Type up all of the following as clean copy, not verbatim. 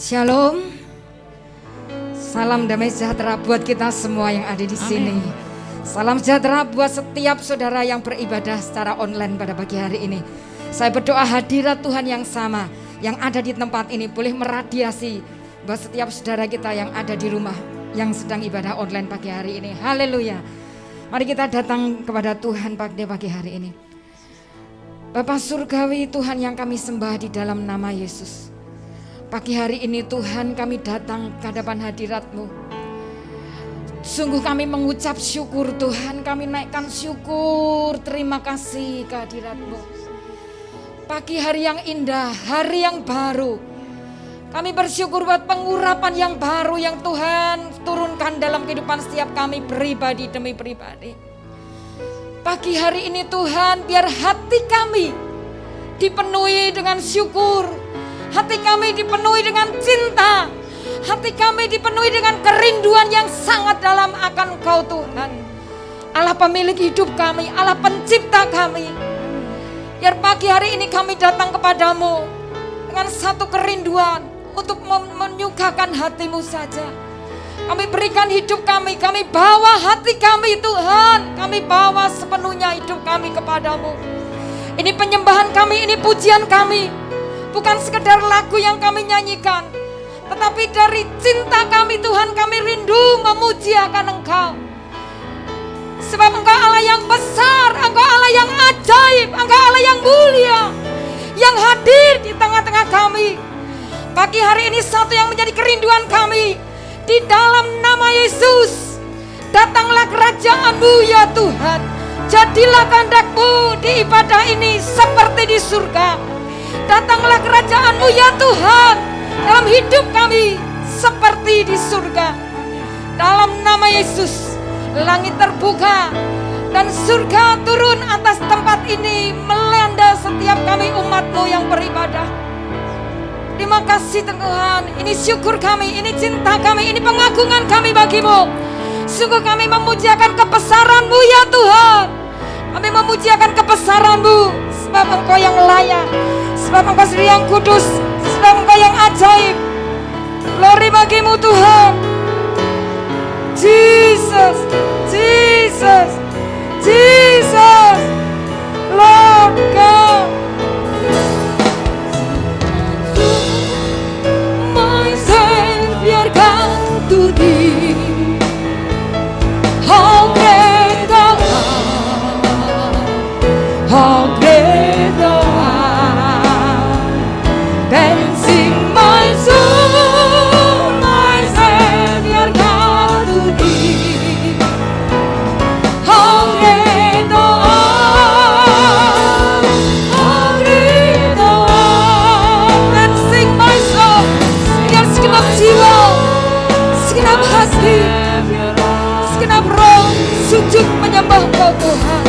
Shalom. Salam damai sejahtera buat kita semua yang ada di sini. Salam sejahtera buat setiap saudara yang beribadah secara online pada pagi hari ini. Saya berdoa hadirat Tuhan yang sama yang ada di tempat ini boleh meradiasi buat setiap saudara kita yang ada di rumah yang sedang ibadah online pagi hari ini. Haleluya. Mari kita datang kepada Tuhan pada pagi hari ini. Bapa surgawi, Tuhan yang kami sembah di dalam nama Yesus. Pagi hari ini Tuhan kami datang ke hadapan hadirat-Mu. Sungguh kami mengucap syukur Tuhan, kami naikkan syukur, terima kasih kehadirat-Mu. Pagi hari yang indah, hari yang baru. Kami bersyukur buat pengurapan yang baru yang Tuhan turunkan dalam kehidupan setiap kami pribadi demi pribadi. Pagi hari ini Tuhan, biar hati kami dipenuhi dengan syukur. Hati kami dipenuhi dengan cinta. Hati kami dipenuhi dengan kerinduan yang sangat dalam akan Engkau Tuhan. Allah pemilik hidup kami, Allah pencipta kami. Biar pagi hari ini kami datang kepadamu dengan satu kerinduan untuk menyukakan hati-Mu saja. Kami berikan hidup kami bawa hati kami Tuhan. Kami bawa sepenuhnya hidup kami kepadamu. Ini penyembahan kami, ini pujian kami. Bukan sekedar lagu yang kami nyanyikan, tetapi dari cinta kami Tuhan, kami rindu memuji akan Engkau. Sebab Engkau Allah yang besar, Engkau Allah yang ajaib, Engkau Allah yang mulia, yang hadir di tengah-tengah kami. Pagi hari ini satu yang menjadi kerinduan kami, di dalam nama Yesus, datanglah kerajaan-Mu ya Tuhan. Jadilah kehendak-Mu di ibadah ini seperti di surga. Datanglah kerajaan-Mu ya Tuhan dalam hidup kami seperti di surga. Dalam nama Yesus, langit terbuka dan surga turun atas tempat ini melanda setiap kami umat-Mu yang beribadah. Terima kasih Tuhan, ini syukur kami, ini cinta kami, ini pengagungan kami bagi-Mu. Sungguh kami memuji akan kebesaran-Mu ya Tuhan. Kami memuji akan kebesaran-Mu sebab Engkau yang layak. Sebab Engkau sendiri yang kudus, sebab Engkau yang ajaib. Glory bagi-Mu Tuhan. Jesus, Jesus, Jesus, Lord God. My Savior come to Thee. How great Thou art, how great Thou art. Then sing my soul, my Savior God to Thee. How great Thou art, how great Thou art. Then sing my soul, biar segenap jiwa, segenap hati, segenap roh sujud menyembah Engkau Tuhan.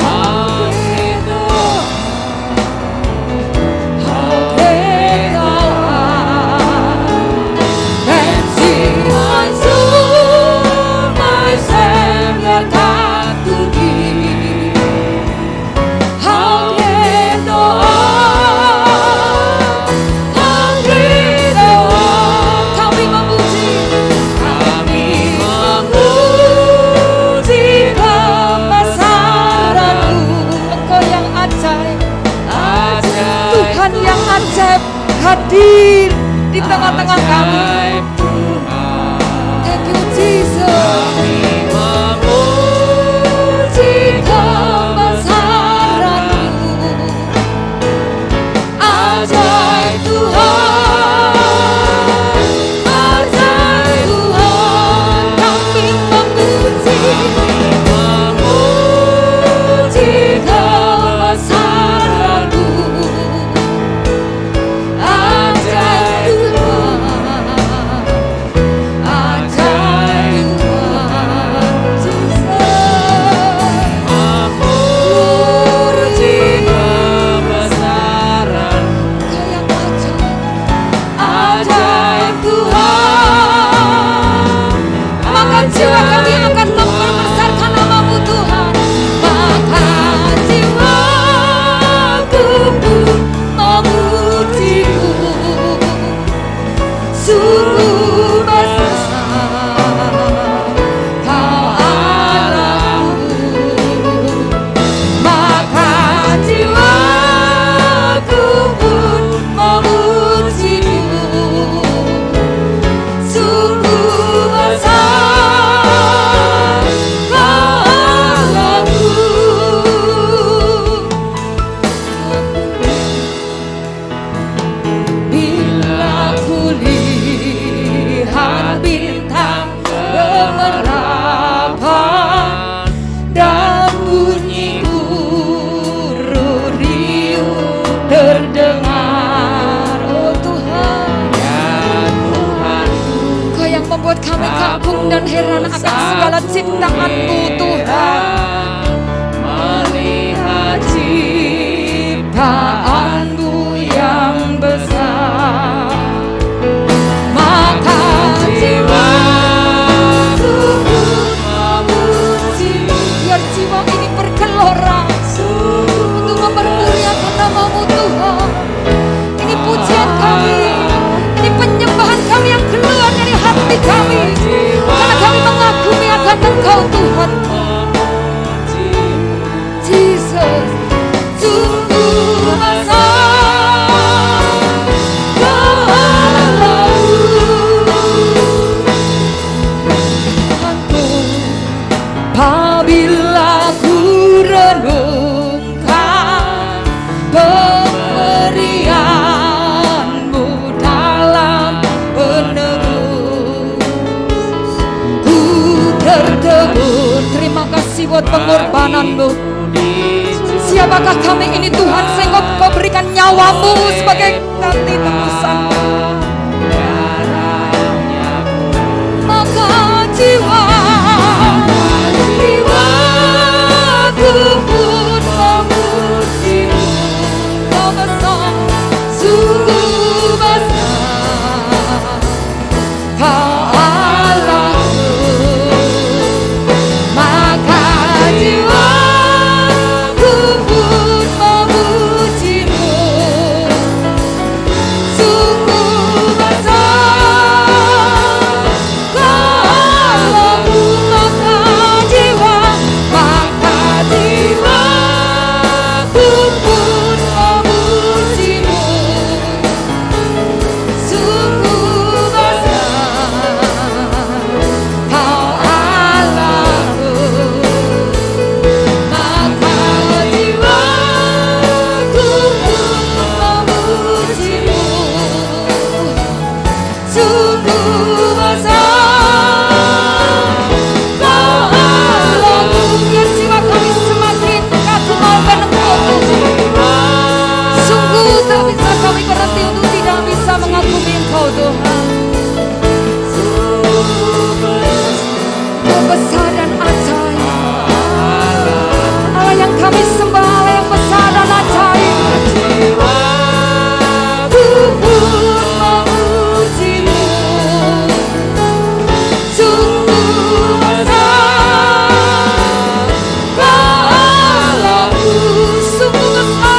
Hadir di tengah-tengah kami. Thank you Jesus. Kami memuji kebesaran-Mu. Ajaib Tuhan, ajaib Tuhan. Kami memuji kebesaran-Mu. Ajaib Tuhan, terheran-heran akan segala ciptaan-Mu Tuhan. Melihat ciptaan-Mu yang besar, maka jiwa sungguh memuji-Mu. Biar jiwa ini bergelora untuk mempermuliakan nama-Mu Tuhan. Ini pujian kami, ini penyembahan kami yang keluar dari hati kami, karena kami mengagumi akan Engkau Tuhan. Jesus, sungguh besar Tuhanku. Apabila ku renungkan pemberian-Mu dalam penebus, ku tertebur. Terima kasih buat pengorbanan-Mu. Siapakah kami ini Tuhan, sehingga Kau berikan nyawa-Mu sebagai ganti tebusan. Maka jiwaku pun memuji-Mu. Kau besar, sungguh besar, Kau Allahku. Maka jiwaku pun memuji-Mu. Sungguh besar Kau Allahku. Maka jiwaku pun memuji-Mu. Sungguh besar Kau Allahku. Maka jiwaku pun memuji-Mu. Sungguh besar Kau Allahku. Biar jiwa kami semakin kagum-akan Engkau Tuhan. Sungguh tak bisa kami berhenti untuk tidak bisa mengagumi Engkau Tuhan. Kau besar dan ajaib, Allah yang kami sembah, Allah yang besar dan ajaib. Ku pun memuji-Mu. Sungguh besar Kau Allahku. Sungguh besar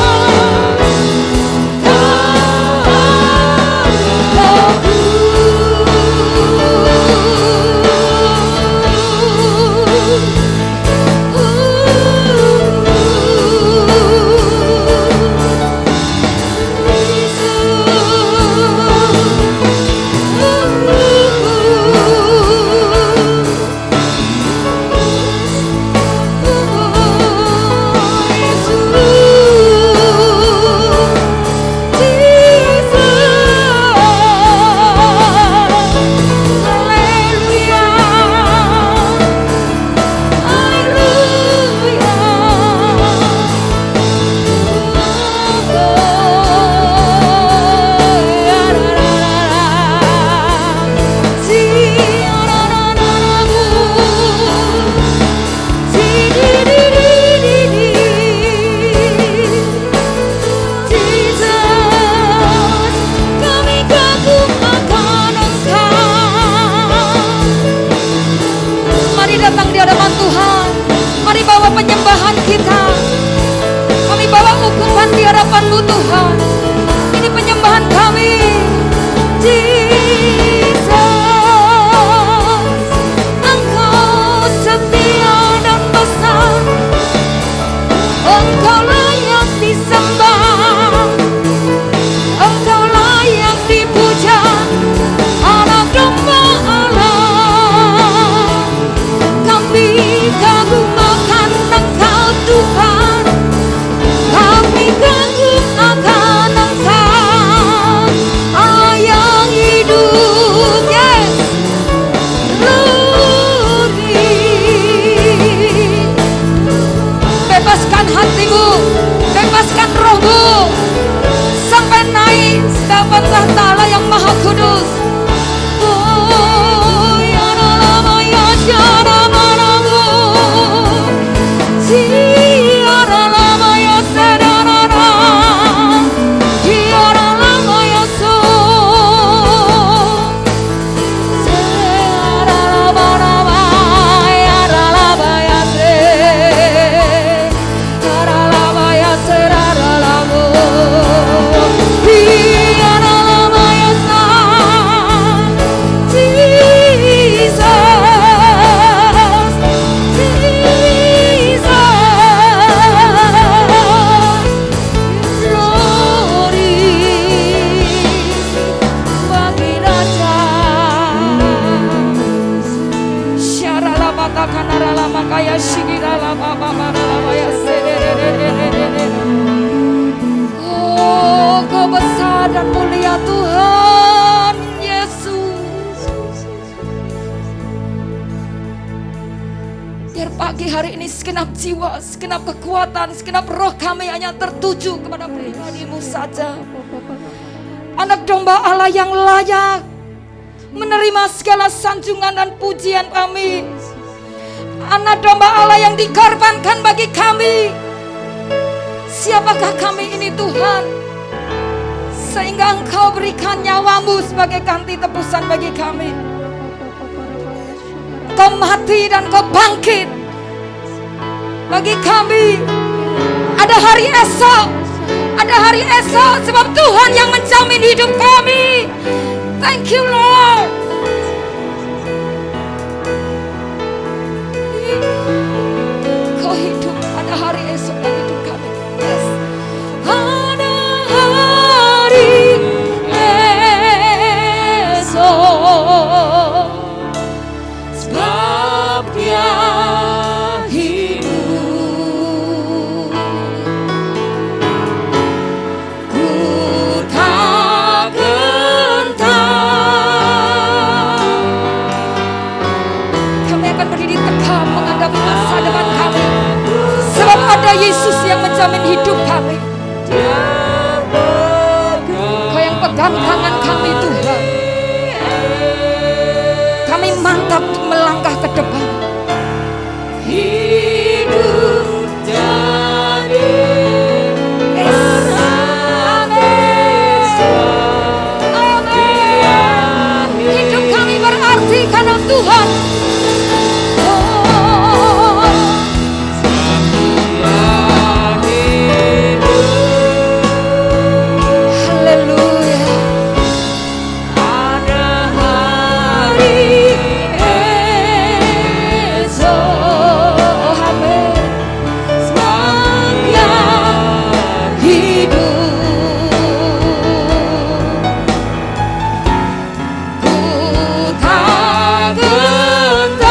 kagum akan pagi hari ini segenap jiwa, segenap kekuatan, segenap roh kami hanya tertuju kepada pribadi-Mu saja. Anak domba Allah yang layak menerima segala sanjungan dan pujian kami. Anak domba Allah yang dikorbankan bagi kami. Siapakah kami ini Tuhan, sehingga Engkau berikan nyawa-Mu sebagai ganti tebusan bagi kami. Kau mati dan Kau bangkit bagi kami. Ada hari esok, ada hari esok, sebab Tuhan yang menjamin hidup kami. Thank you Lord. Kau hidup, ada hari esok dan hidup kami. Yes. Ada hari esok, sebab Dia hidup. Ku tak gentar. Kami akan berdiri tegak menghadapi masa depan kami, sebab ada Yesus yang menjamin hidup kami. Kau yang pegang tangan kami Tuhan. Kami mantap untuk melangkah ke depan. Hidup jadi amin. Hidup kami berarti karena Tuhan. Haleluya. Ada hari esok, amin. Sebab Dia hidup. Ku tak gentar,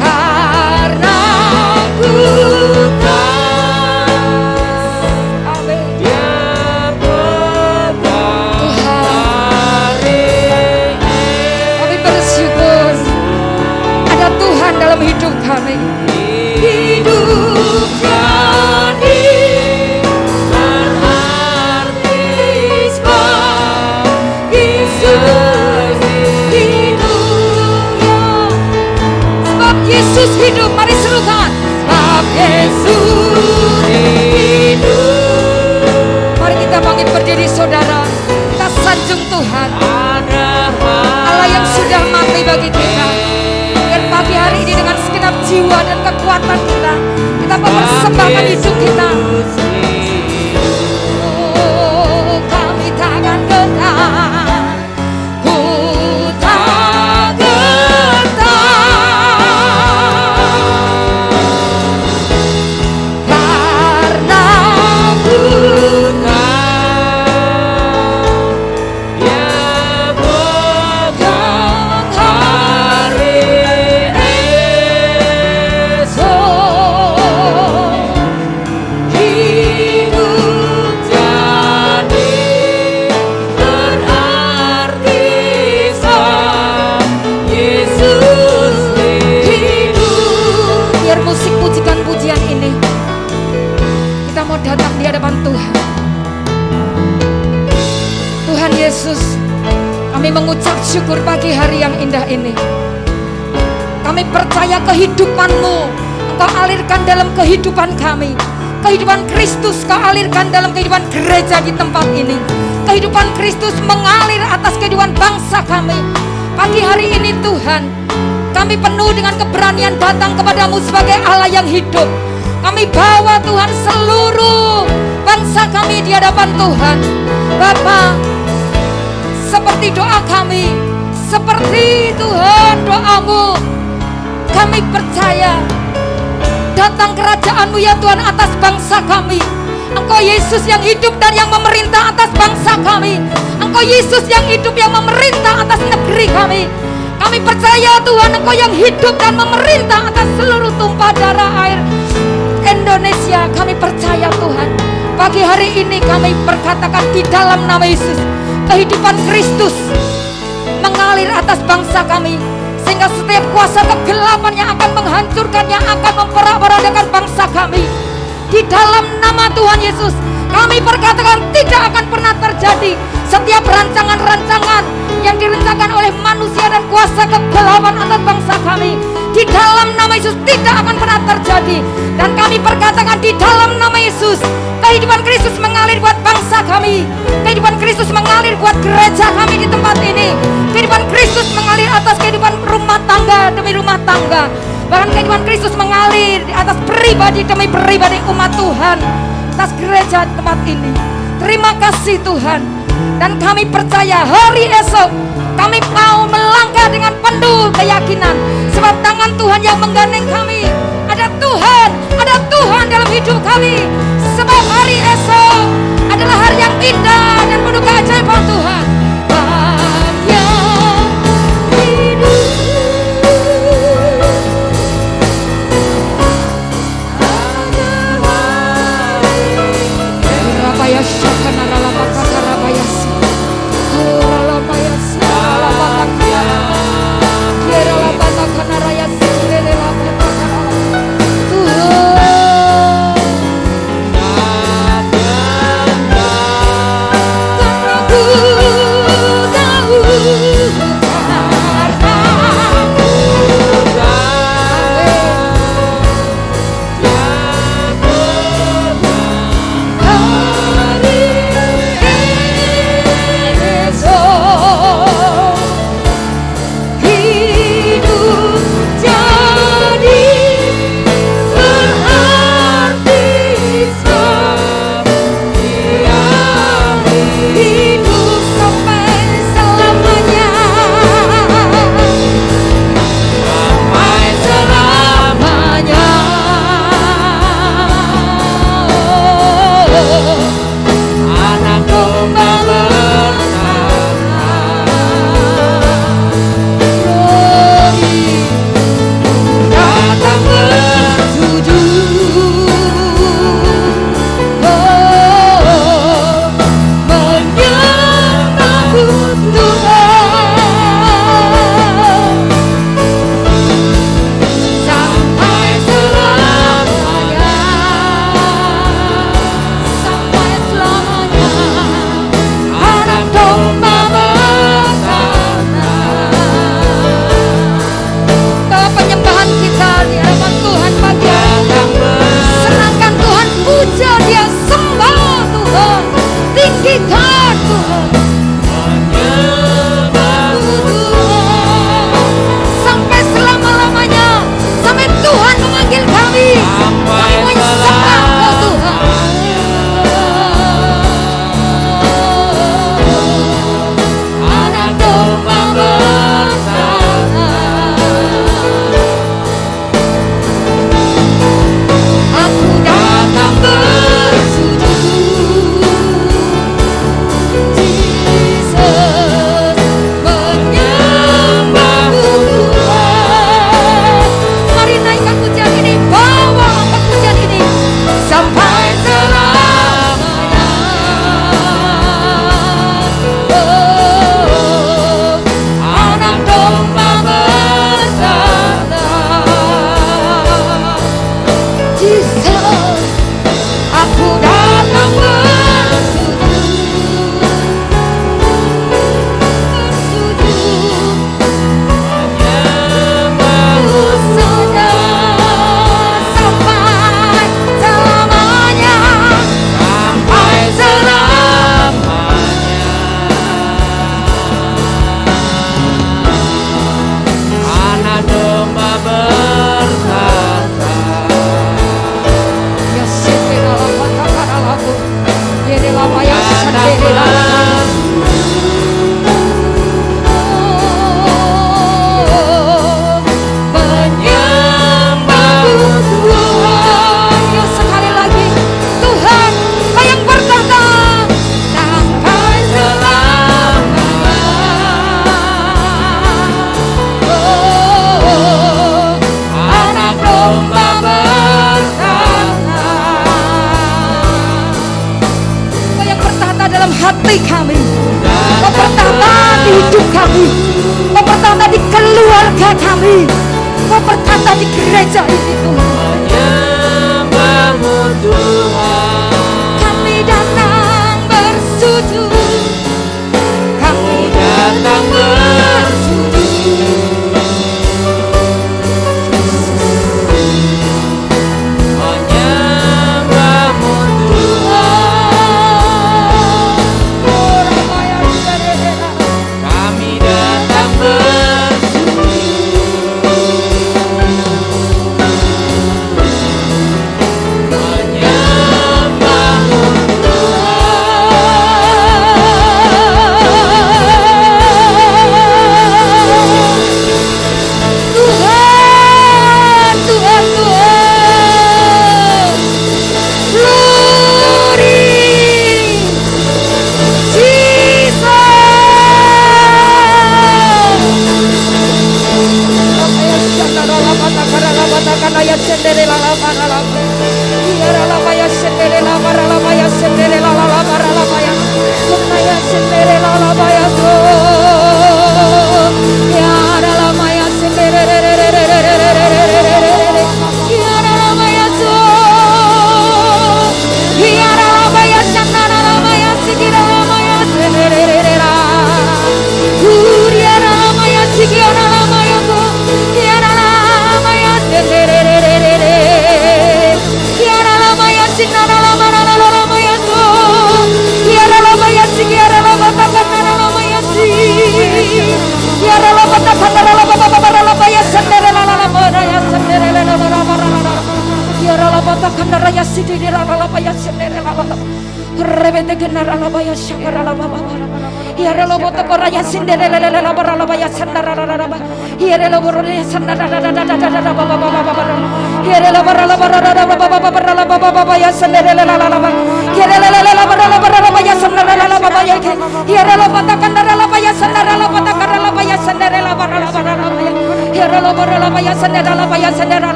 karena ku tahu, amin. Tuhan, kami bersyukur ada Tuhan dalam hidup kami. Hidup jadi berarti sebab Yesus hidup. Sebab Yesus hidup, mari serukan. Sebab Yesus hidup. Mari kita bangkit berdiri saudara. Kita sanjung Tuhan, Allah yang sudah mati bagi kita. Dan pagi hari ini dengan segenap jiwa dan kekuatan kita, kita mempersembahkan hidup kita. Oh, kami takkan gentar. Ku tak gentar, karena ku pegang hari esok. Hidup jadi berarti sebab Yesus hidup. Biar musik pujikan pujian ini, kita mau datang di hadapan Tuhan. Tuhan Yesus, kami mengucap syukur pagi hari yang indah ini. Kami percaya kehidupan-Mu Engkau alirkan dalam kehidupan kami. Kehidupan Kristus Kau alirkan dalam kehidupan gereja di tempat ini. Kehidupan Kristus mengalir atas kehidupan bangsa kami. Pagi hari ini Tuhan, kami penuh dengan keberanian datang kepadamu sebagai Allah yang hidup. Kami bawa Tuhan seluruh bangsa kami di hadapan Tuhan. Bapa, seperti doa kami, seperti Tuhan doamu, kami percaya datang kerajaan-Mu ya Tuhan atas bangsa kami. Engkau Yesus yang hidup dan yang memerintah atas bangsa kami. Engkau Yesus yang hidup yang memerintah atas negeri kami. Kami percaya Tuhan Engkau yang hidup dan memerintah atas seluruh tumpah darah air Indonesia. Kami percaya Tuhan, pagi hari ini kami berkatakan di dalam nama Yesus, kehidupan Kristus mengalir mengalir atas bangsa kami, sehingga setiap kuasa kegelapan yang akan menghancurkan, yang akan memperak-peradakan bangsa kami, di dalam nama Tuhan Yesus kami perkatakan tidak akan pernah terjadi. Setiap rancangan-rancangan yang direncanakan oleh manusia dan kuasa kegelapan atas bangsa kami, di dalam nama Yesus tidak akan pernah terjadi. Dan kami perkatakan di dalam nama Yesus, kehidupan Kristus mengalir buat bangsa kami, kehidupan Kristus mengalir buat gereja kami di tempat ini, kehidupan Kristus mengalir atas kehidupan rumah tangga demi rumah tangga, bahkan kehidupan Kristus mengalir di atas pribadi demi pribadi umat Tuhan, atas gereja tempat ini. Terima kasih Tuhan. Dan kami percaya hari esok kami mau melangkah dengan penuh keyakinan, sebab tangan Tuhan yang menggandeng kami. Ada Tuhan dalam hidup kami. Sebab hari esok adalah hari yang indah dan penuh keajaiban Tuhan. Hanya hidup. Rabaya syakana ralabaka karabaya si. Ralabaya si. Ralabaka. Ralabaka kanaraya si. Ralabaka karabaya. hati kami, Kau bertata di hidup kami, keluarga kami. Kau berkata di gereja ini Tuhan, menyembahmu Tuhan. kami datang bersujud, kami Datang bersujud, menyembahmu Tuhan. Kami datang menyembahmu Tuhan, Tuhan, Tuhan. Glory,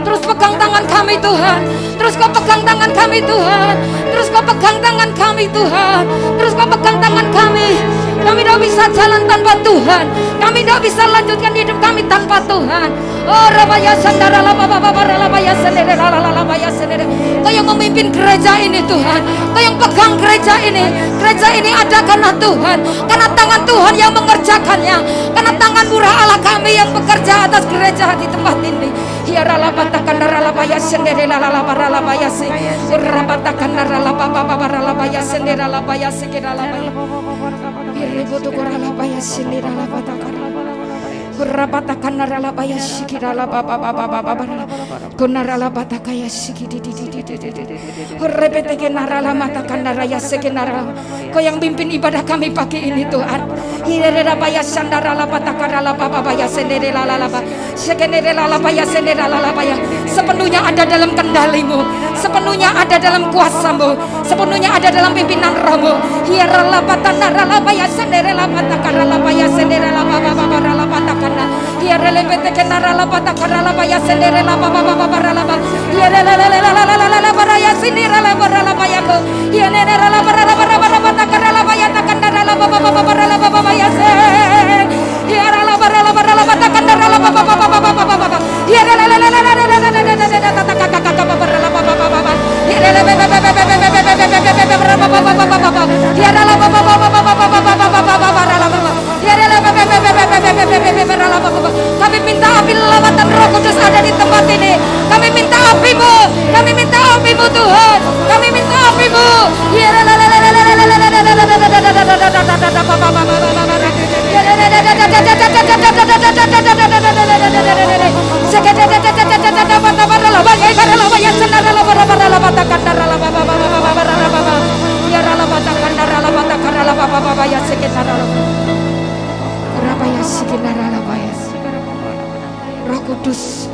terus pegang tangan kami Tuhan, terus kau pegang tangan kami Tuhan, terus kau pegang tangan kami Tuhan, terus kau pegang tangan kami. Kami tidak bisa jalan tanpa Tuhan, kami tidak bisa lanjutkan hidup kami tanpa Tuhan. Oh rabaya sandara rabaya sendiri rabaya sendiri. Kau yang memimpin gereja ini Tuhan, Kau yang pegang gereja ini. Gereja ini ada karena Tuhan, karena tangan Tuhan yang mengerjakannya, karena tangan murah Allah kami yang bekerja atas gereja di tempat ini. Hiara labatakan rabaya sendiri rabaya sendiri rabatakan rabaya sendiri rabaya sendiri rabaya. Iributu korala baya sendiri rabatakan Rabatakan narala baya sikirala baba baba baba konarala batakaya sikidi di repeteke narala matakan naraya sekenara. Kau yang pimpin ibadah kami pagi ini Tuhan. Hirera baya sandarala batakarala baba baya sendiri lalaba sekenere lalaba ya sendiri lalaba ya. Sepenuhnya ada dalam kendalimu, sepenuhnya ada dalam kuasamu, sepenuhnya ada dalam pimpinan Rohmu. Hirala batanarala baya sendiri labatakarala baya sendiri lababa baba labatakan. Hirele beteke narala batakarala baya sendiri lababa baba lababa. Hirele baraya sendiri labara baya ko. Hirele labara batakarala baya takandarala baba baba lababa ya se. Hirala barala batakarala baba baba. Hirele kami minta api lawatan Roh Kudus ada di tempat ini. Kami minta api-Mu, kami minta api-Mu Tuhan, kami minta api-Mu. Roh Kudus,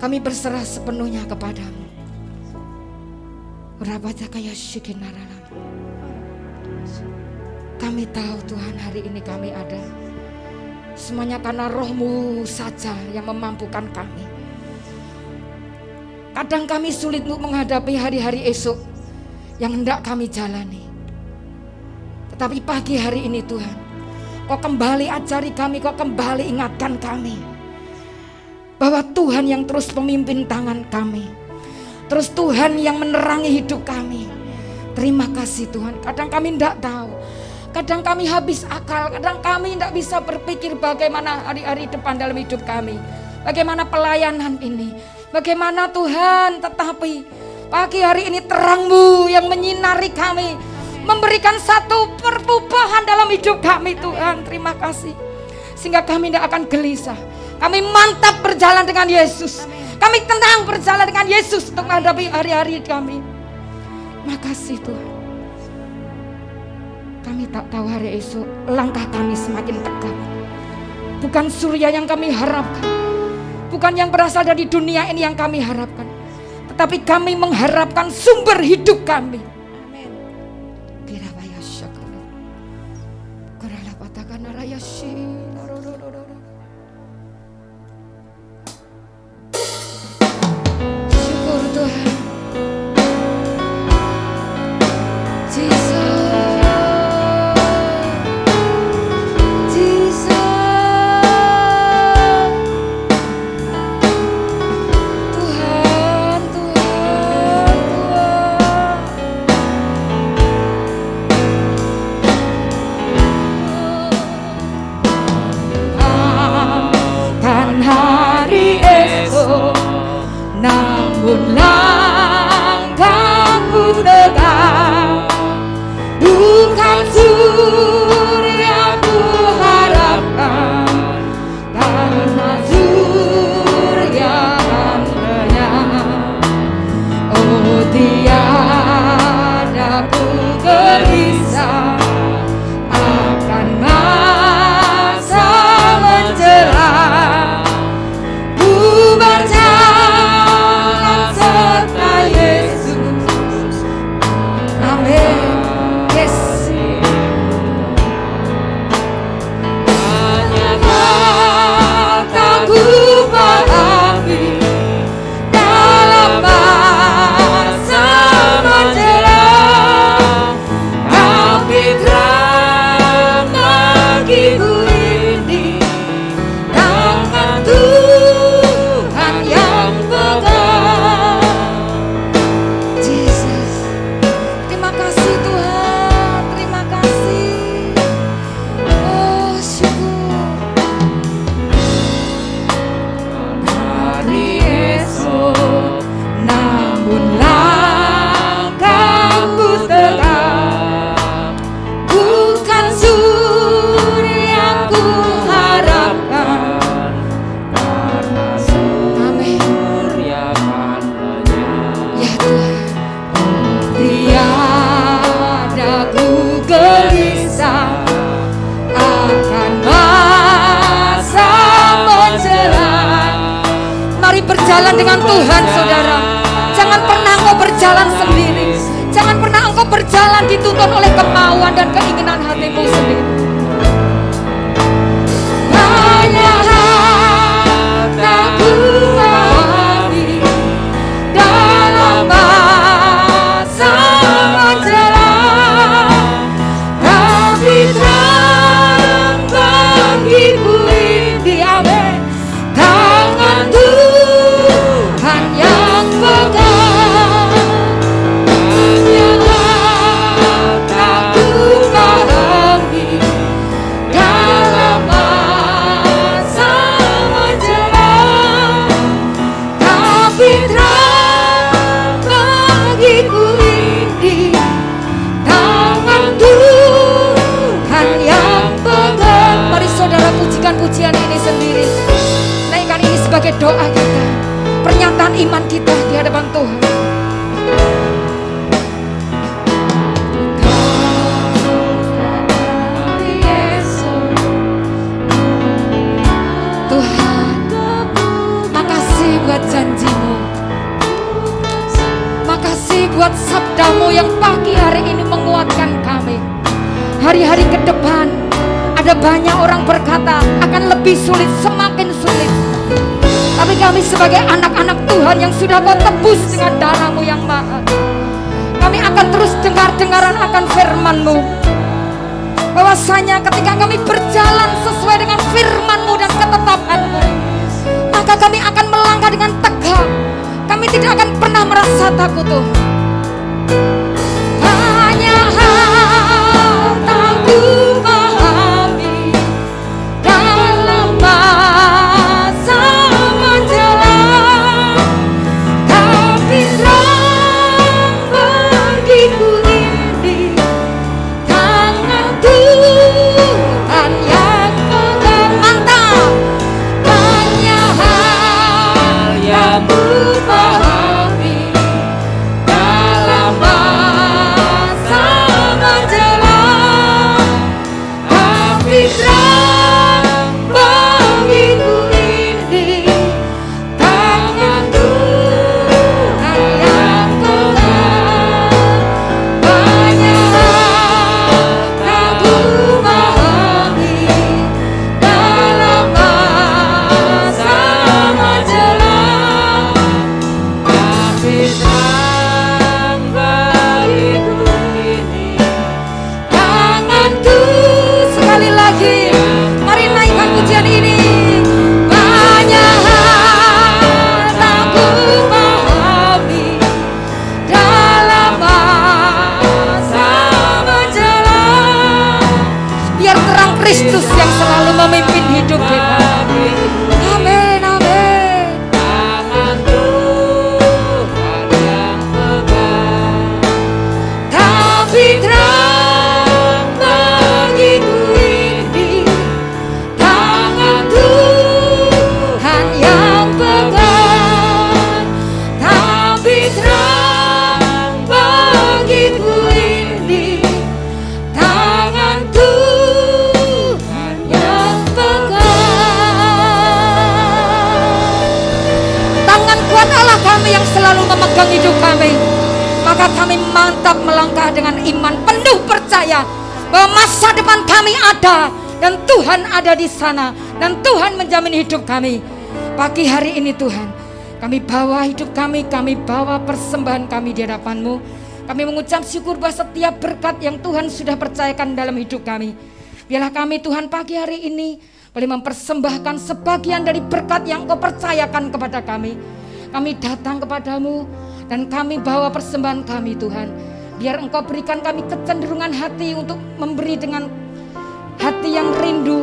kami berserah sepenuhnya kepadamu. Kami tahu Tuhan, hari ini kami ada semuanya karena Roh-Mu saja yang memampukan kami. Kadang kami sulit untuk menghadapi hari-hari esok yang hendak kami jalani. Tetapi pagi hari ini Tuhan, Kau kembali ajari kami, kau kembali ingatkan kami bahwa Tuhan yang terus memimpin tangan kami, terus Tuhan yang menerangi hidup kami. Terima kasih Tuhan. Kadang kami tidak tahu, kadang kami habis akal, kadang kami tidak bisa berpikir bagaimana hari-hari depan dalam hidup kami, bagaimana pelayanan ini, bagaimana Tuhan. Tetapi pagi hari ini terang-Mu yang menyinari kami, memberikan satu perubahan dalam hidup kami Tuhan. Terima kasih. Sehingga kami tidak akan gelisah. Kami mantap berjalan dengan Yesus. Kami tenang berjalan dengan Yesus untuk menghadapi hari-hari kami. Makasih Tuhan. Kami tak tahu hari esok langkah kami semakin tegap. Bukan surya yang kami harapkan, bukan yang berasal dari dunia ini yang kami harapkan, tetapi kami mengharapkan sumber hidup kami. Amin. Kirabaya syakala. Kurala patakan rayashi. Syukur Tuhan. Namun langkahku tegak, bukan surya ku harapkan, karena surya akan lenyap. Oh tiada ku gelisah akan masa menjelang. Ku berjalan serta Yesus. Amin. Yes. Banyak tak ku pahami dalam masa menjelang, tapi terang bagiku ini tangan Tuhan yang pegang. Jesus, terima kasih Tuhan, terima kasih. Oh syukur. Hari esok, namun langkahku tegak, bukan surya ku harapkan, amin. Ya Tuhan, tiada ku gelisah akan masa menjelang. Mari berjalan dengan Tuhan saudara. Jangan pernah engkau berjalan sendiri. Jangan pernah engkau berjalan dituntun oleh kemauan dan keinginan hatimu sendiri. Banyak hal tak ku pahami dalam masa menjelang, tapi terang bagiku ini, amin. Tangan Tuhan yang pegang. Banyak hal tak ku pahami dalam masa menjelang, tapi terang bagiku ini tangan Tuhan yang pegang. Mari saudara pujikan pujian ini sendiri. Naikkan ini sebagai doa kita, pernyataan iman kita di hadapan Tuhan. Tuhan, makasih buat janji-Mu, makasih buat sabda-Mu yang pagi hari ini menguatkan kami. Hari-hari ke depan ada banyak orang berkata akan lebih sulit, semakin sulit. Tapi kami sebagai anak-anak Tuhan yang sudah Kau tebus dengan darah-Mu yang mahal, kami akan terus dengar-dengaran akan firman-Mu. bahwasanya ketika kami berjalan sesuai dengan firman-Mu dan ketetapan-Mu, maka kami akan melangkah dengan tegak. Kami tidak akan pernah merasa takut Tuhan. Hanya hartaku pahami dalam masa menjelang, tapi terang bagiku ini tangan Tuhan yang pegang. Mantap. Hanya hal yang ku pahami dalam masa menjelang, tapi terang bagiku ini tangan Tuhan yang pegang. Banyak hal tak ku pahami dalam masa menjelang, Tapi terang bagiku ini tangan Tuhan. Sekali lagi, mari naikkan pujian ini. Banyak hal tak ku pahami dalam masa menjelang, biar terang Kristus yang selalu memimpin hidup kita. Amin, amin. tangan Tuhan yang pegang. Tapi terang bagiku ini tangan Tuhan yang pegang. Tapi terang bagiku ini tangan Tuhan yang pegang. Tangan kuat Allah kami yang selalu memegang hidup kami. Maka kami mantap melangkah dengan iman penuh percaya bahwa masa depan kami ada dan Tuhan ada di sana dan Tuhan menjamin hidup kami. Pagi hari ini Tuhan, kami bawa hidup kami bawa persembahan kami di hadapan-Mu. Kami mengucap syukur bahwa setiap berkat yang Tuhan sudah percayakan dalam hidup kami, biarlah kami Tuhan pagi hari ini boleh mempersembahkan sebagian dari berkat yang Kau percayakan kepada kami. Kami datang kepadamu dan kami bawa persembahan kami Tuhan. Biar Engkau berikan kami kecenderungan hati untuk memberi dengan hati yang rindu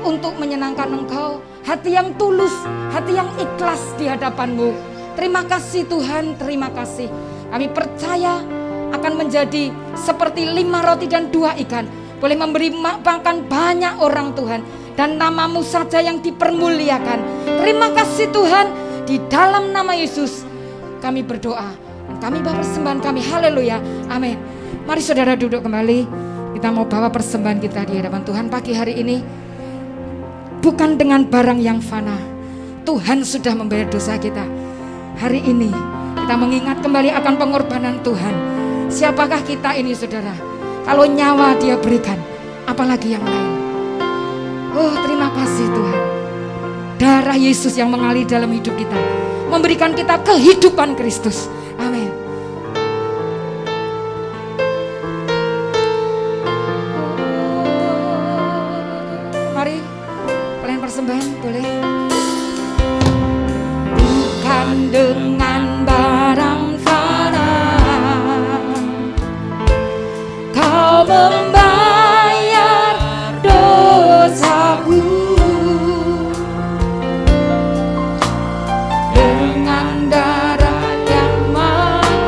untuk menyenangkan Engkau. Hati yang tulus, hati yang ikhlas di hadapan-Mu. Terima kasih Tuhan, terima kasih. Kami percaya akan menjadi seperti 5 roti dan 2 ikan. Boleh memberi makan banyak orang Tuhan. Dan nama-Mu saja yang dipermuliakan. Terima kasih Tuhan. Di dalam nama Yesus kami berdoa dan kami bawa persembahan kami. Haleluya, amin. Mari saudara duduk kembali. Kita mau bawa persembahan kita di hadapan Tuhan pagi hari ini. Bukan dengan barang yang fana. Tuhan sudah membayar dosa kita. Hari ini kita mengingat kembali akan pengorbanan Tuhan. Siapakah kita ini saudara? Kalau nyawa Dia berikan, apalagi yang lain. Oh, terima kasih Tuhan. Darah Yesus yang mengalir dalam hidup kita memberikan kita kehidupan Kristus. Amin. Mari pelayan persembahan boleh. Bukan dengan barang fana Kau membayar dosaku. Dengan darah yang mahal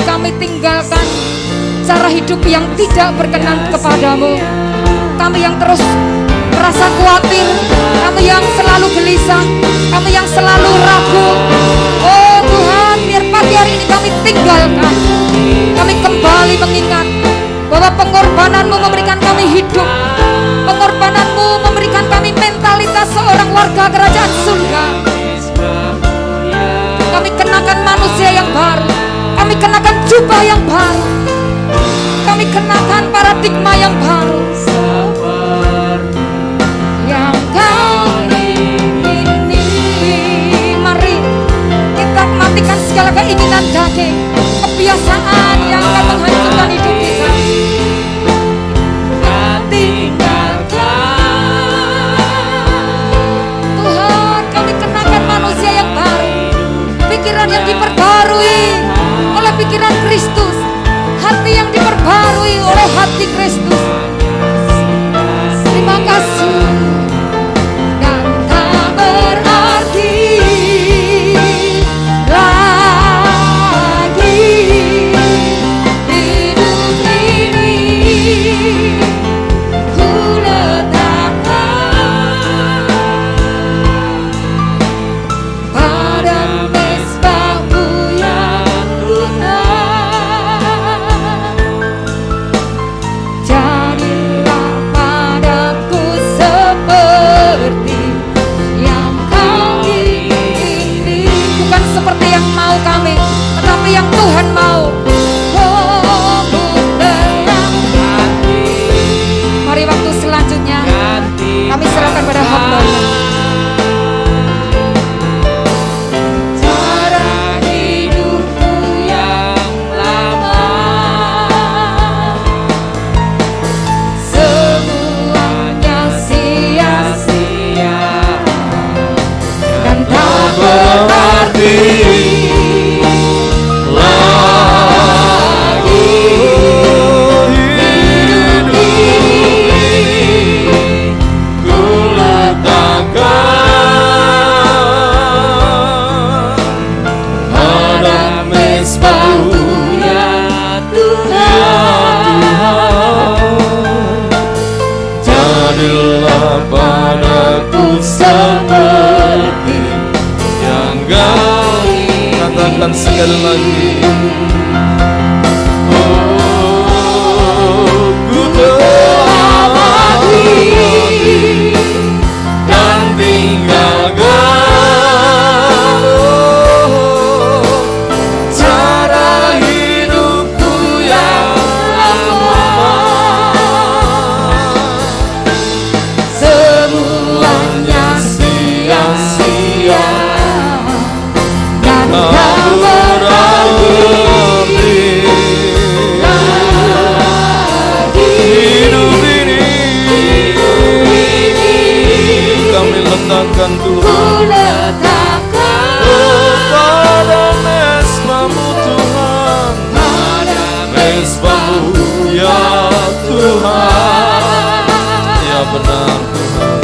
kami tinggalkan cara hidup yang tidak berkenan kepadamu. Kami yang terus merasa khawatir, kami yang selalu gelisah, kami yang selalu ragu. Oh Tuhan, biar pagi hari ini kami tinggalkan. Kami kembali mengingat bahwa pengorbananmu memberikan kami hidup. Pengorbananmu memberikan kami mentalitas seorang warga kerajaan surga. Kami kenakan manusia yang baru, kami kenakan jubah yang baru, kami kenakan paradigma yang baru. Yang kali ini, mari kita matikan segala keinginan daging, kebiasaan yang akan menghancurkan hidup kita. Tuhan, kami kenakan manusia yang baru, pikiran yang diperbarui oleh pikiran Kristus, hati yang diperbarui oleh hati Kristus. Terima kasih. Dan tak berarti lagi hidup ini ku letakkan pada mezbahmu ya Tuhan. Jadilah padaku seperti yang kau ingini, bukan seperti yang mau kami, tetapi yang Tuhan mau. Oh dalam hati. Mari waktu selanjutnya kami serahkan pada hamba. Cara hidupku yang lama, semuanya sia-sia dan tak berarti lagi hidup ini Ku letakkan pada mezbahmu ya Tuhan. Jadilah padaku seperti yang kau ingini. Katakan sekali lagi. Oh, ku telah mati dan tinggalkan cara hidupku yang lama. semuanya sia-sia dan tak berarti hidup ini kami letakkan Tuhan pada mezbahmu Tuhan, mezbahmu ya Tuhan. Ya benar Tuhan.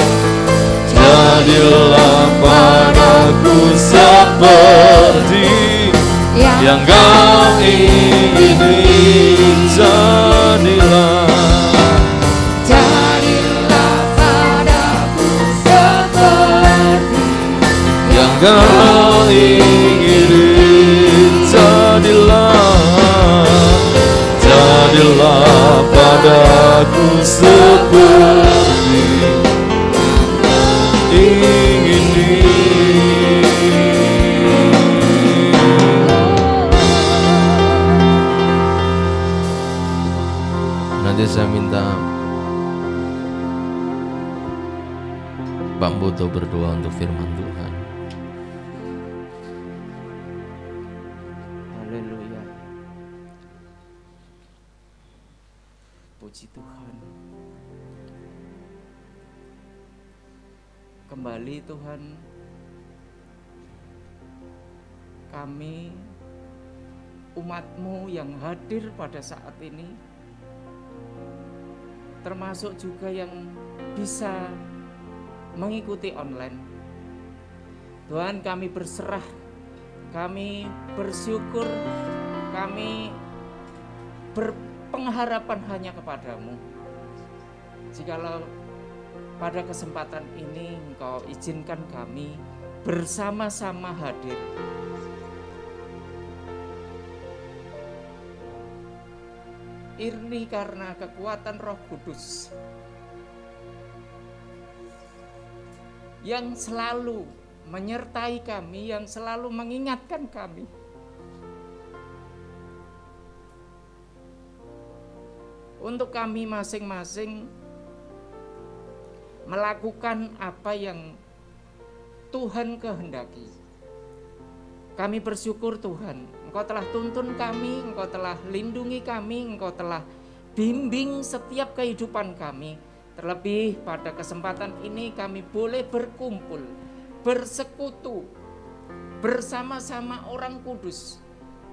Jadilah padaku seperti yang kau ingini. Jadilah padaku seperti yang kau ingini. Jadilah padaku seperti ingini. Nanti saya minta Bang Boto berdoa untuk firman Tuhan. Haleluya. Puji Tuhan. Kembali Tuhan, kami umat-Mu yang hadir pada saat ini, termasuk juga yang bisa mengikuti online. Tuhan, kami berserah, kami bersyukur kami berpengharapan hanya kepadamu. Jikalau pada kesempatan ini Engkau izinkan kami bersama-sama hadir, irni karena kekuatan Roh Kudus yang selalu menyertai kami, yang selalu mengingatkan kami. Untuk kami masing-masing melakukan apa yang Tuhan kehendaki. Kami bersyukur Tuhan, Engkau telah tuntun kami, Engkau telah lindungi kami, Engkau telah bimbing setiap kehidupan kami. Terlebih pada kesempatan ini kami boleh berkumpul, bersekutu bersama-sama orang kudus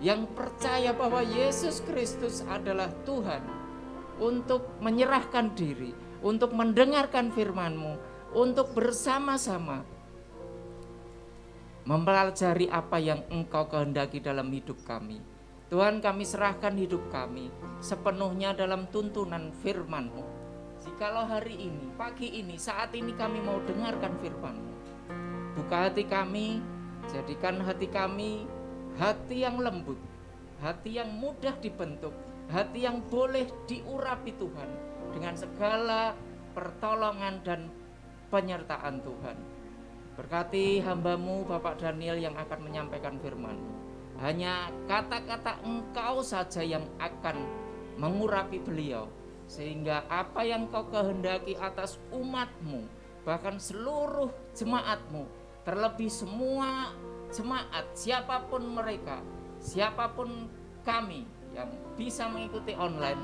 yang percaya bahwa Yesus Kristus adalah Tuhan, untuk menyerahkan diri, untuk mendengarkan firman-Mu, untuk bersama-sama mempelajari apa yang Engkau kehendaki dalam hidup kami. Tuhan, kami serahkan hidup kami sepenuhnya dalam tuntunan firman-Mu. Jikalau hari ini, pagi ini, saat ini kami mau dengarkan firman-Mu, buka hati kami, jadikan hati kami hati yang lembut, hati yang mudah dibentuk, hati yang boleh diurapi Tuhan dengan segala pertolongan dan penyertaan Tuhan. Berkati hamba-Mu Bapak Daniel yang akan menyampaikan firman-Mu. Hanya kata-kata Engkau saja yang akan mengurapi beliau, sehingga apa yang Kau kehendaki atas umat-Mu, bahkan seluruh jemaat-Mu, terlebih semua jemaat, siapapun mereka, siapapun kami yang bisa mengikuti online,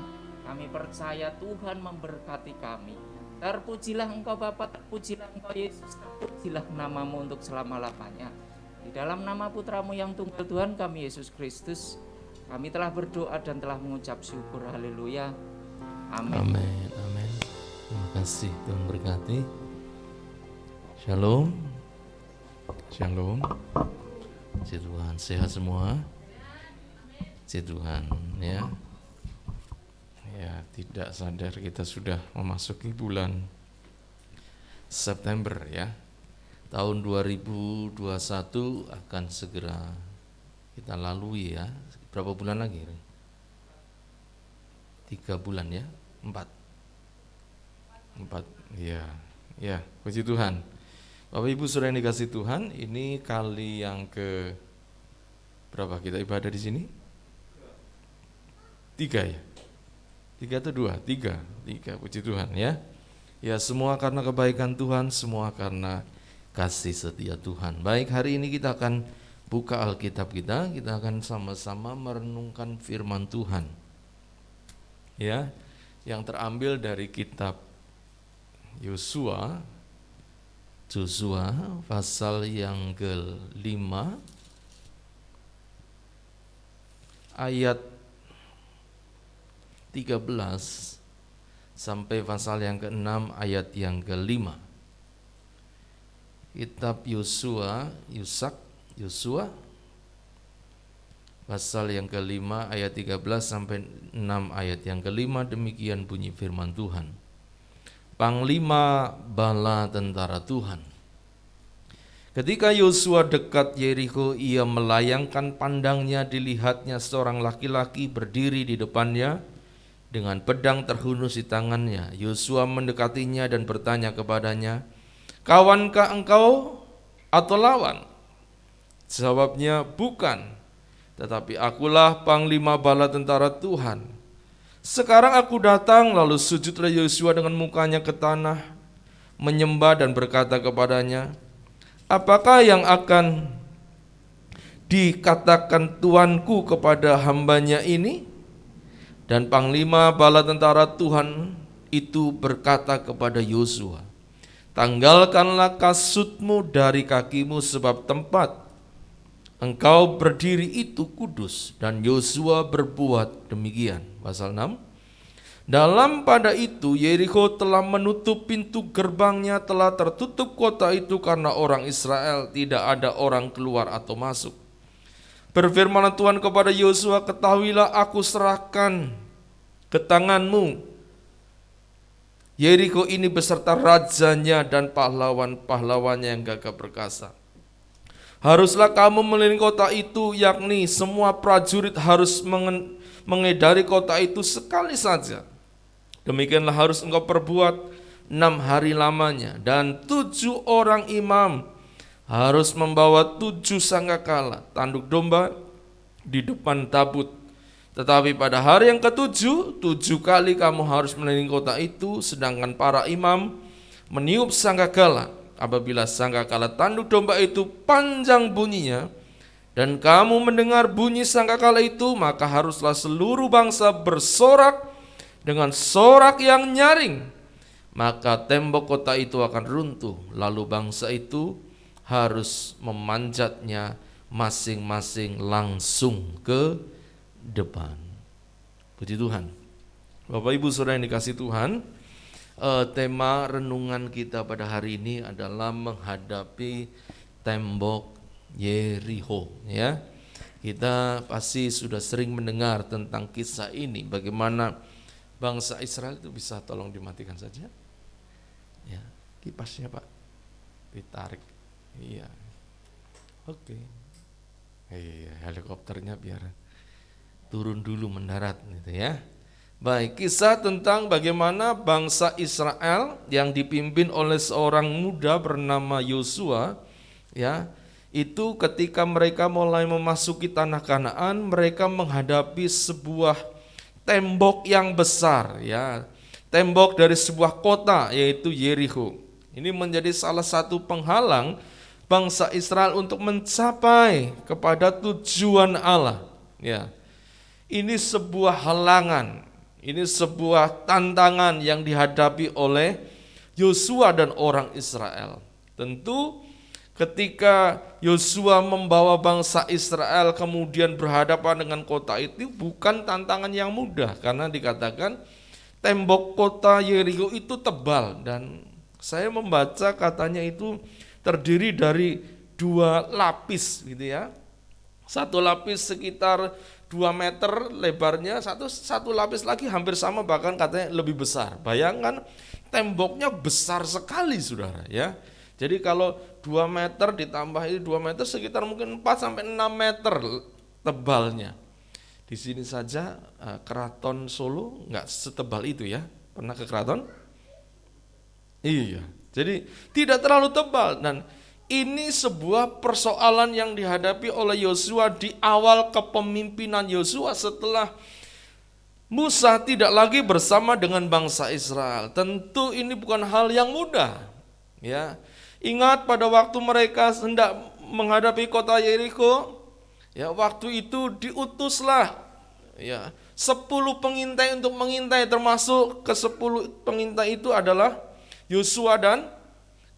kami percaya Tuhan memberkati kami. Terpujilah Engkau Bapa, terpujilah Engkau Yesus, terpujilah nama-Mu untuk selama-lamanya. Di dalam nama Putra-Mu yang tunggal Tuhan kami Yesus Kristus, kami telah berdoa dan telah mengucap syukur. Haleluya. Amin. Amin. Amin. Terima kasih, Tuhan berkati. Shalom. Shalom. Puji Tuhan, sehat semua. Puji Tuhan, ya. Ya, tidak sadar kita sudah memasuki bulan September, ya. Tahun 2021 akan segera kita lalui, ya. Berapa bulan lagi? 3 bulan, ya. 4, ya. Ya, puji Tuhan. Bapak Ibu Saudara yang dikasih Tuhan, ini kali yang ke berapa kita ibadah di sini? 3, ya? 3 atau 2? 3, puji Tuhan, ya. Ya, semua karena kebaikan Tuhan, semua karena kasih setia Tuhan. Baik, hari ini kita akan buka Alkitab kita akan sama-sama merenungkan firman Tuhan, ya, yang terambil dari kitab Yosua pasal yang ke-5 ayat 13 sampai pasal yang ke-6 ayat yang ke-5. Kitab Yosua pasal yang ke-5 ayat 13 sampai 6 ayat yang ke-5. Demikian bunyi firman Tuhan. Panglima bala tentara Tuhan. Ketika Yosua dekat Yeriko, ia melayangkan pandangnya, dilihatnya seorang laki-laki berdiri di depannya dengan pedang terhunus di tangannya. Yosua mendekatinya dan bertanya kepadanya, "Kawankah engkau atau lawan?" Jawabnya, "Bukan, tetapi akulah panglima bala tentara Tuhan. Sekarang aku datang." Lalu sujudlah Yosua dengan mukanya ke tanah, menyembah dan berkata kepadanya, "Apakah yang akan dikatakan tuanku kepada hambanya ini?" Dan panglima bala tentara Tuhan itu berkata kepada Yosua, "Tanggalkanlah kasutmu dari kakimu, sebab tempat engkau berdiri itu kudus." Dan Yosua berbuat demikian. Pasal 6. Dalam pada itu Yeriko telah menutup pintu gerbangnya, telah tertutup kota itu karena orang Israel, tidak ada orang keluar atau masuk. Berfirmanlah Tuhan kepada Yosua, ketahuilah aku serahkan ke tanganmu Yeriko ini beserta rajanya dan pahlawan-pahlawannya yang gagah perkasa. Haruslah kamu mengelilingi kota itu, yakni semua prajurit harus mengedari kota itu sekali saja. Demikianlah harus engkau perbuat 6 hari lamanya. Dan 7 orang imam harus membawa 7 sangkakala tanduk domba di depan tabut. Tetapi pada hari yang ke-7, 7 kali kamu harus mengelilingi kota itu, sedangkan para imam meniup sangkakala. Apabila sangkakala tanduk domba itu panjang bunyinya, dan kamu mendengar bunyi sangkakala itu, maka haruslah seluruh bangsa bersorak dengan sorak yang nyaring. Maka tembok kota itu akan runtuh, lalu bangsa itu harus memanjatnya masing-masing langsung ke depan. Puji Tuhan. Bapak Ibu Saudara yang dikasihi Tuhan, tema renungan kita pada hari ini adalah menghadapi tembok Yeriko, ya. Kita pasti sudah sering mendengar tentang kisah ini, bagaimana bangsa Israel itu bisa, tolong dimatikan saja. Ya, kipasnya Pak ditarik. Iya. Oke. Iya, helikopternya biar turun dulu mendarat gitu ya. Baik, kisah tentang bagaimana bangsa Israel yang dipimpin oleh seorang muda bernama Yosua, ya, itu ketika mereka mulai memasuki tanah Kanaan, mereka menghadapi sebuah tembok yang besar, ya. Tembok dari sebuah kota yaitu Yeriko. Ini menjadi salah satu penghalang bangsa Israel untuk mencapai kepada tujuan Allah, ya. Ini sebuah halangan, ini sebuah tantangan yang dihadapi oleh Yosua dan orang Israel. Tentu ketika Yosua membawa bangsa Israel kemudian berhadapan dengan kota itu bukan tantangan yang mudah, karena dikatakan tembok kota Yeriko itu tebal, dan saya membaca katanya itu terdiri dari 2 lapis gitu ya. Satu lapis sekitar 2 meter lebarnya, satu lapis lagi hampir sama, bahkan katanya lebih besar. Bayangkan temboknya besar sekali saudara ya. Jadi kalau 2 meter ditambah ini 2 meter sekitar mungkin 4-6 meter tebalnya. Di sini saja Keraton Solo nggak setebal itu ya. Pernah ke keraton? Iya. Jadi tidak terlalu tebal, dan ini sebuah persoalan yang dihadapi oleh Yosua di awal kepemimpinan Yosua setelah Musa tidak lagi bersama dengan bangsa Israel. Tentu ini bukan hal yang mudah, ya. Ingat pada waktu mereka hendak menghadapi kota Yeriko, ya, waktu itu diutuslah, ya, 10 pengintai untuk mengintai, termasuk ke 10 pengintai itu adalah Yosua dan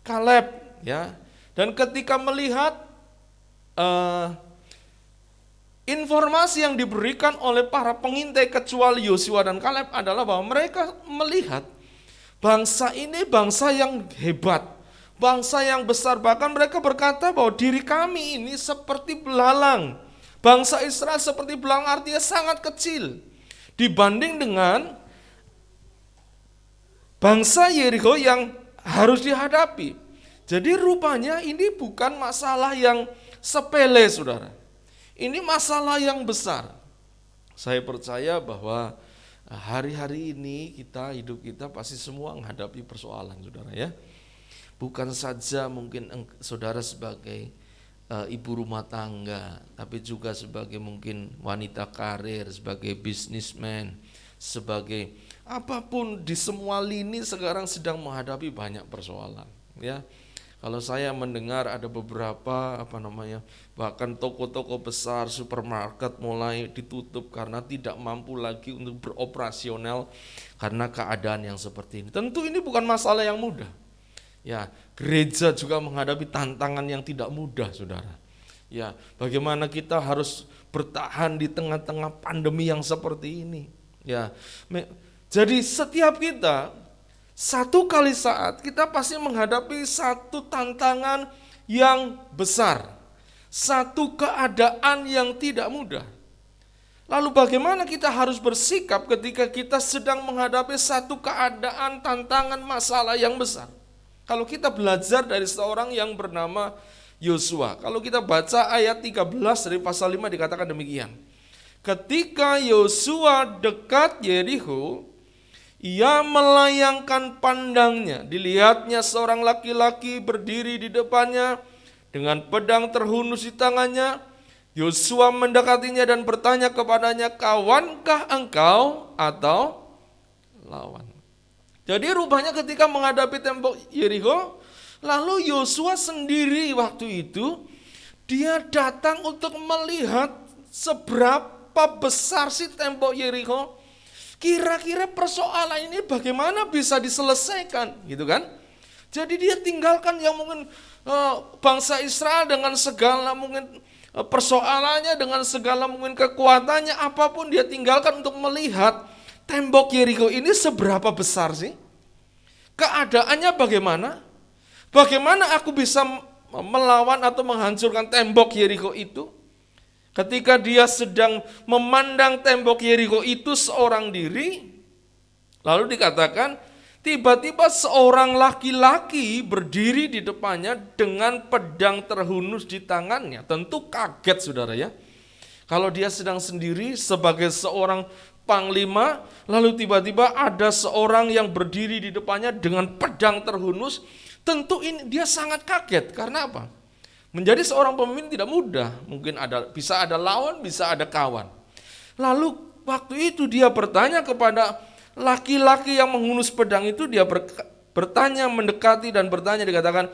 Kaleb, ya. Dan ketika melihat informasi yang diberikan oleh para pengintai kecuali Yosua dan Kaleb adalah bahwa mereka melihat bangsa ini bangsa yang hebat, bangsa yang besar. Bahkan mereka berkata bahwa diri kami ini seperti belalang. Bangsa Israel seperti belalang, artinya sangat kecil dibanding dengan bangsa Yeriko yang harus dihadapi. Jadi rupanya ini bukan masalah yang sepele saudara. Ini masalah yang besar. Saya percaya bahwa hari-hari ini hidup kita pasti semua menghadapi persoalan saudara ya. Bukan saja mungkin saudara sebagai ibu rumah tangga, tapi juga sebagai mungkin wanita karir, sebagai bisnismen, sebagai apapun di semua lini sekarang sedang menghadapi banyak persoalan ya. Kalau saya mendengar ada beberapa bahkan toko-toko besar, supermarket mulai ditutup karena tidak mampu lagi untuk beroperasional karena keadaan yang seperti ini. Tentu ini bukan masalah yang mudah. Ya, gereja juga menghadapi tantangan yang tidak mudah, saudara. Ya, bagaimana kita harus bertahan di tengah-tengah pandemi yang seperti ini. Ya, jadi setiap kita satu kali saat kita pasti menghadapi satu tantangan yang besar, Satu keadaan yang tidak mudah. Lalu bagaimana kita harus bersikap ketika kita sedang menghadapi satu keadaan, tantangan, masalah yang besar? Kalau kita belajar dari seorang yang bernama Yosua, kalau kita baca ayat 13 dari pasal 5 dikatakan demikian. Ketika Yosua dekat Yerikho, ia melayangkan pandangnya, dilihatnya seorang laki-laki berdiri di depannya dengan pedang terhunus di tangannya. Yosua mendekatinya dan bertanya kepadanya, kawankah engkau atau lawan? Jadi rupanya ketika menghadapi tembok Yerikho, lalu Yosua sendiri waktu itu, dia datang untuk melihat seberapa besar sih tembok Yerikho. Kira-kira persoalan ini bagaimana bisa diselesaikan, gitu kan? Jadi dia tinggalkan yang mungkin bangsa Israel dengan segala mungkin persoalannya, dengan segala mungkin kekuatannya, apapun dia tinggalkan untuk melihat tembok Yerikho ini seberapa besar sih? Keadaannya bagaimana? Bagaimana aku bisa melawan atau menghancurkan tembok Yerikho itu? Ketika dia sedang memandang tembok Yerikho itu seorang diri, lalu dikatakan tiba-tiba seorang laki-laki berdiri di depannya dengan pedang terhunus di tangannya. Tentu kaget saudara ya. Kalau dia sedang sendiri sebagai seorang panglima, lalu tiba-tiba ada seorang yang berdiri di depannya dengan pedang terhunus, tentu ini dia sangat kaget. Karena apa? Menjadi seorang pemimpin tidak mudah. Mungkin bisa ada lawan, bisa ada kawan. Lalu waktu itu dia bertanya kepada laki-laki yang menghunus pedang itu, dia bertanya, mendekati dan bertanya, dikatakan,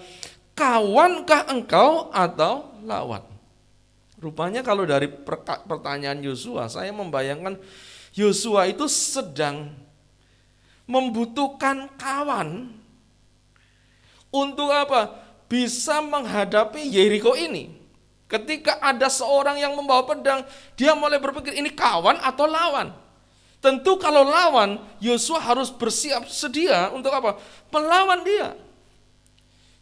kawankah engkau atau lawan? Rupanya kalau dari pertanyaan Yosua, saya membayangkan Yosua itu sedang membutuhkan kawan untuk apa? Bisa menghadapi Yerikho ini. Ketika ada seorang yang membawa pedang, dia mulai berpikir ini kawan atau lawan. Tentu kalau lawan, Yosua harus bersiap sedia untuk apa? Melawan dia.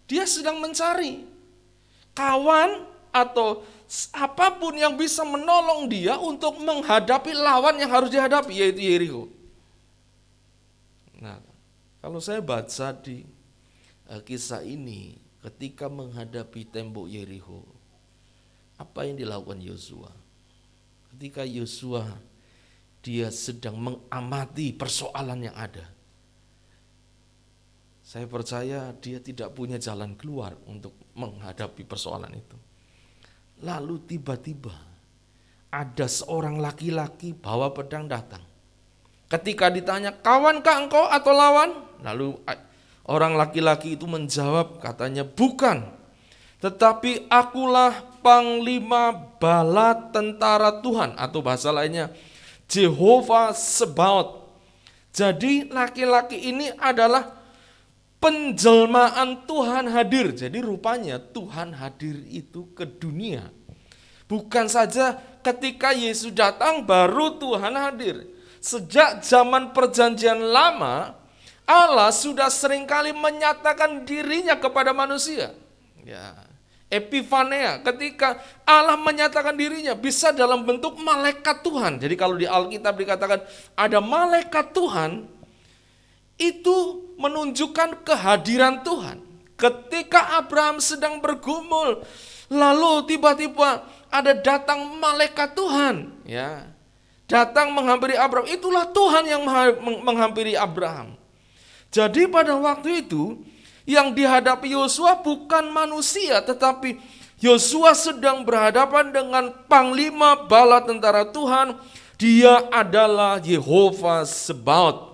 Dia sedang mencari kawan atau apapun yang bisa menolong dia untuk menghadapi lawan yang harus dihadapi, yaitu Yerikho. Nah, kalau saya baca di kisah ini, ketika menghadapi tembok Yerikho, apa yang dilakukan Yosua? Ketika Yosua dia sedang mengamati persoalan yang ada, saya percaya dia tidak punya jalan keluar untuk menghadapi persoalan itu. Lalu tiba-tiba ada seorang laki-laki bawa pedang datang. Ketika ditanya, kawankah engkau atau lawan? Lalu orang laki-laki itu menjawab, katanya, bukan, tetapi akulah panglima bala tentara Tuhan, atau bahasa lainnya Jehovah Sebaot. Jadi laki-laki ini adalah penjelmaan Tuhan hadir. Jadi rupanya Tuhan hadir itu ke dunia. Bukan saja ketika Yesus datang baru Tuhan hadir. Sejak zaman perjanjian lama, Allah sudah seringkali menyatakan dirinya kepada manusia. Ya, epifanea, ketika Allah menyatakan dirinya bisa dalam bentuk malaikat Tuhan. Jadi kalau di Alkitab dikatakan ada malaikat Tuhan, itu menunjukkan kehadiran Tuhan. Ketika Abraham sedang bergumul, lalu tiba-tiba ada datang malaikat Tuhan, ya, datang menghampiri Abraham. Itulah Tuhan yang menghampiri Abraham. Jadi pada waktu itu yang dihadapi Yosua bukan manusia, tetapi Yosua sedang berhadapan dengan panglima bala tentara Tuhan. Dia adalah Jehovah Sebaot.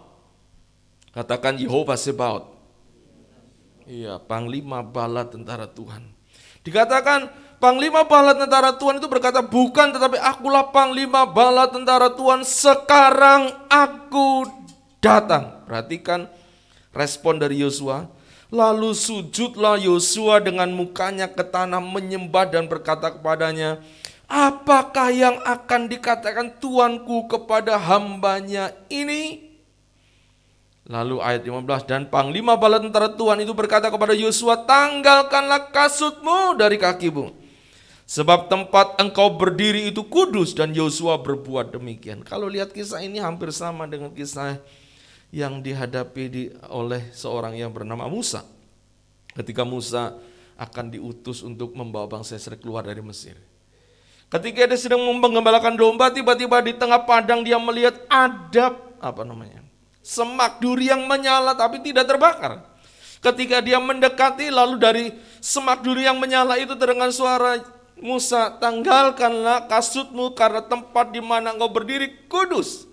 Katakan Jehovah Sebaot. Iya, panglima bala tentara Tuhan. Dikatakan panglima bala tentara Tuhan itu berkata, bukan, tetapi akulah panglima bala tentara Tuhan, sekarang aku datang. Perhatikan respon dari Yosua. Lalu sujudlah Yosua dengan mukanya ke tanah, menyembah dan berkata kepadanya, apakah yang akan dikatakan Tuanku kepada hambanya ini? Lalu ayat 15, dan panglima bala tentara Tuhan itu berkata kepada Yosua, tanggalkanlah kasutmu dari kakimu, Sebab tempat engkau berdiri itu kudus, dan Yosua berbuat demikian. Kalau lihat kisah ini hampir sama dengan kisah yang dihadapi oleh seorang yang bernama Musa. Ketika Musa akan diutus untuk membawa bangsa Israel keluar dari Mesir. Ketika dia sedang menggembalakan domba, tiba-tiba di tengah padang dia melihat ada semak duri yang menyala tapi tidak terbakar. Ketika dia mendekati, lalu dari semak duri yang menyala itu terdengar suara, Musa, tanggalkanlah kasutmu karena tempat di mana engkau berdiri kudus.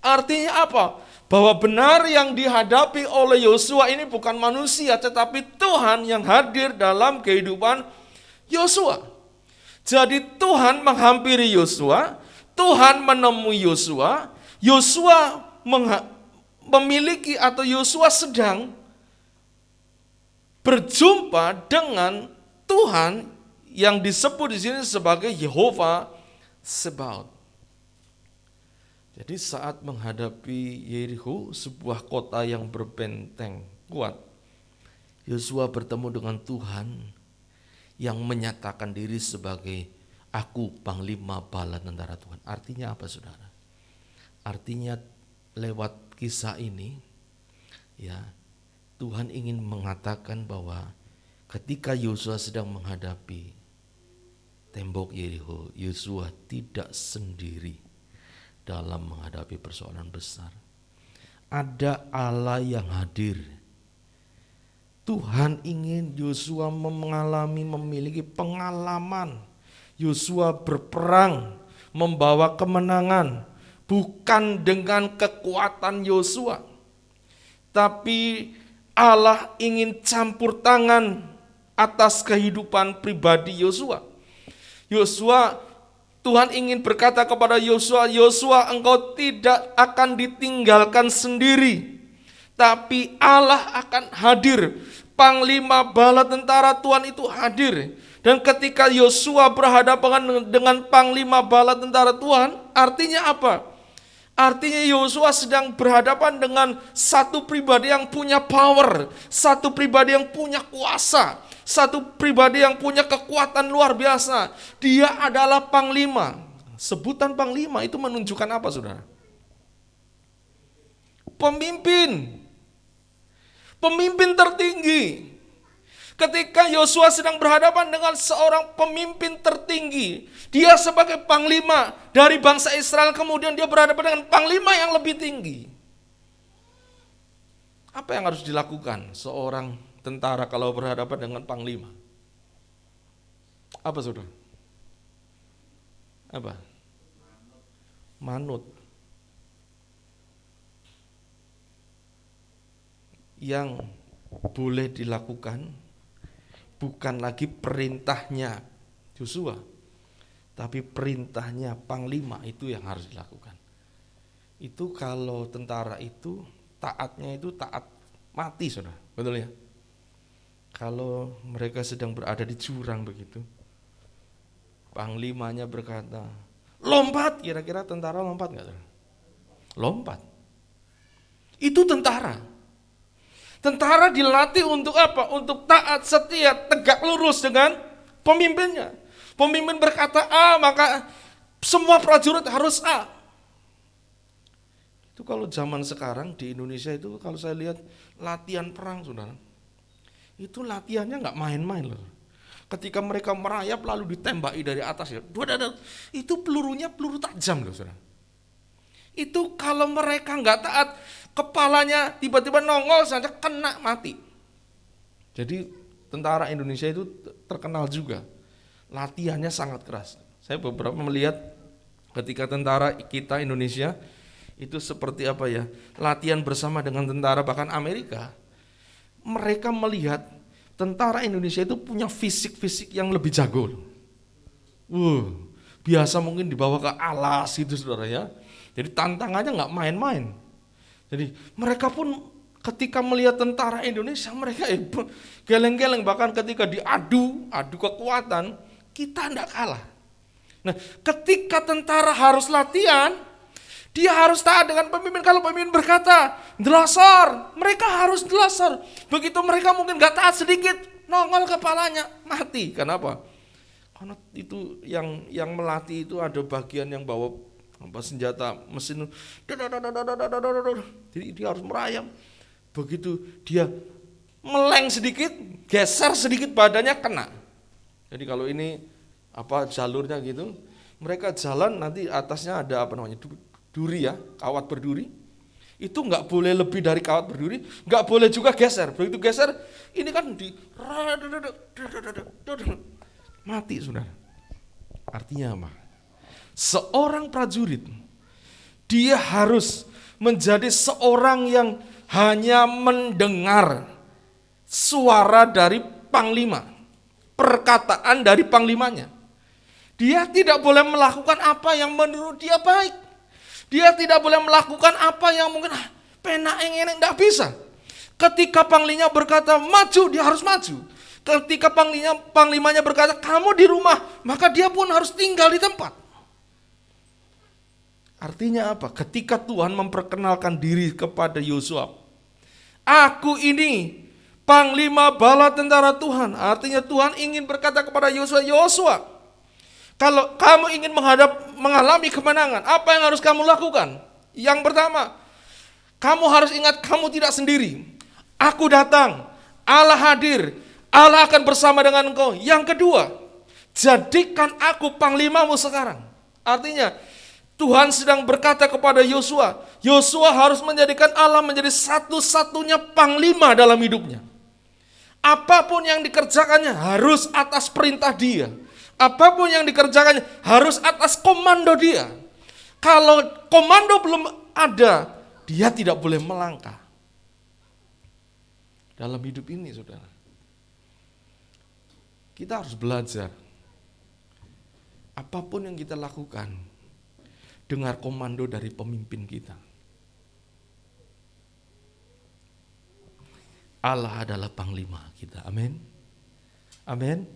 Artinya apa? Bahwa benar yang dihadapi oleh Yosua ini bukan manusia, tetapi Tuhan yang hadir dalam kehidupan Yosua. Jadi Tuhan menghampiri Yosua, Tuhan menemui Yosua, Yosua memiliki atau Yosua sedang berjumpa dengan Tuhan yang disebut di sini sebagai Yehova Sebaot. Jadi saat menghadapi Yeriko, sebuah kota yang berbenteng kuat, Yosua bertemu dengan Tuhan yang menyatakan diri sebagai aku panglima bala tentara Tuhan. Artinya apa, saudara? Artinya lewat kisah ini, ya, Tuhan ingin mengatakan bahwa ketika Yosua sedang menghadapi tembok Yeriko, Yosua tidak sendiri dalam menghadapi persoalan besar. Ada Allah yang hadir. Tuhan ingin Yosua memiliki pengalaman. Yosua berperang, membawa kemenangan, bukan dengan kekuatan Yosua, tapi Allah ingin campur tangan atas kehidupan pribadi Yosua. Tuhan ingin berkata kepada Yosua, Yosua, engkau tidak akan ditinggalkan sendiri, tapi Allah akan hadir. Panglima bala tentara Tuhan itu hadir. Dan ketika Yosua berhadapan dengan panglima bala tentara Tuhan, artinya apa? Artinya Yosua sedang berhadapan dengan satu pribadi yang punya power, satu pribadi yang punya kuasa, satu pribadi yang punya kekuatan luar biasa. Dia adalah panglima. Sebutan panglima itu menunjukkan apa, saudara? Pemimpin. Pemimpin tertinggi. Ketika Yosua sedang berhadapan dengan seorang pemimpin tertinggi, dia sebagai panglima dari bangsa Israel, kemudian dia berhadapan dengan panglima yang lebih tinggi. Apa yang harus dilakukan seorang tentara kalau berhadapan dengan panglima? Apa, saudara? Apa? Manut. Yang boleh dilakukan bukan lagi perintahnya Yosua, tapi perintahnya panglima, itu yang harus dilakukan. Itu kalau tentara itu taatnya itu taat mati, saudara, betul ya? Kalau mereka sedang berada di jurang begitu, panglimanya berkata, lompat, kira-kira tentara lompat nggak? Lompat. Itu tentara. Tentara dilatih untuk apa? Untuk taat, setia, tegak lurus dengan pemimpinnya. Pemimpin berkata A, maka semua prajurit harus A. Itu kalau zaman sekarang di Indonesia itu kalau saya lihat latihan perang, saudara, itu latihannya nggak main-main loh. Ketika mereka merayap lalu ditembaki dari atas, ya, itu pelurunya peluru tajam loh, saudara. Itu kalau mereka nggak taat, kepalanya tiba-tiba nongol saja kena mati. Jadi tentara Indonesia itu terkenal juga latihannya sangat keras. Saya beberapa melihat ketika tentara kita Indonesia itu seperti apa ya, latihan bersama dengan tentara bahkan Amerika. Mereka melihat tentara Indonesia itu punya fisik-fisik yang lebih jago. Biasa mungkin dibawa ke alas gitu, saudara ya. Jadi tantangannya nggak main-main. Jadi mereka pun ketika melihat tentara Indonesia, mereka geleng-geleng, bahkan ketika adu kekuatan, kita tidak kalah. Nah, ketika tentara harus latihan, dia harus taat dengan pemimpin. Kalau pemimpin berkata, delosor, mereka harus delosor. Begitu mereka mungkin gak taat sedikit, nongol kepalanya, mati. Kenapa? Karena itu yang melatih itu ada bagian yang bawa senjata mesin. Jadi dia harus merayap. Begitu dia meleng sedikit, geser sedikit badannya kena. Jadi kalau ini jalurnya gitu, mereka jalan nanti atasnya ada duri ya, kawat berduri. Itu nggak boleh lebih dari kawat berduri, nggak boleh juga geser. Begitu geser, ini kan mati saudara. Artinya apa? Seorang prajurit dia harus menjadi seorang yang hanya mendengar suara dari panglima, perkataan dari panglimanya. Dia tidak boleh melakukan apa yang menurut dia baik. Dia tidak boleh melakukan apa yang mungkin penak yang tidak bisa. Ketika panglimanya berkata maju, dia harus maju. Ketika panglimanya berkata kamu di rumah, maka dia pun harus tinggal di tempat. Artinya apa? Ketika Tuhan memperkenalkan diri kepada Yosua, aku ini panglima bala tentara Tuhan. Artinya Tuhan ingin berkata kepada Yosua, Yosua, kalau kamu ingin mengalami kemenangan, apa yang harus kamu lakukan? Yang pertama, kamu harus ingat kamu tidak sendiri. Aku datang, Allah hadir, Allah akan bersama dengan engkau. Yang kedua, jadikan aku panglimamu sekarang. Artinya, Tuhan sedang berkata kepada Yosua, Yosua harus menjadikan Allah menjadi satu-satunya panglima dalam hidupnya. Apapun yang dikerjakannya harus atas perintah dia. Apapun yang dikerjakannya harus atas komando dia. Kalau komando belum ada, dia tidak boleh melangkah. Dalam hidup ini saudara, kita harus belajar. Apapun yang kita lakukan, dengar komando dari pemimpin kita. Allah adalah panglima kita, amin. Amin.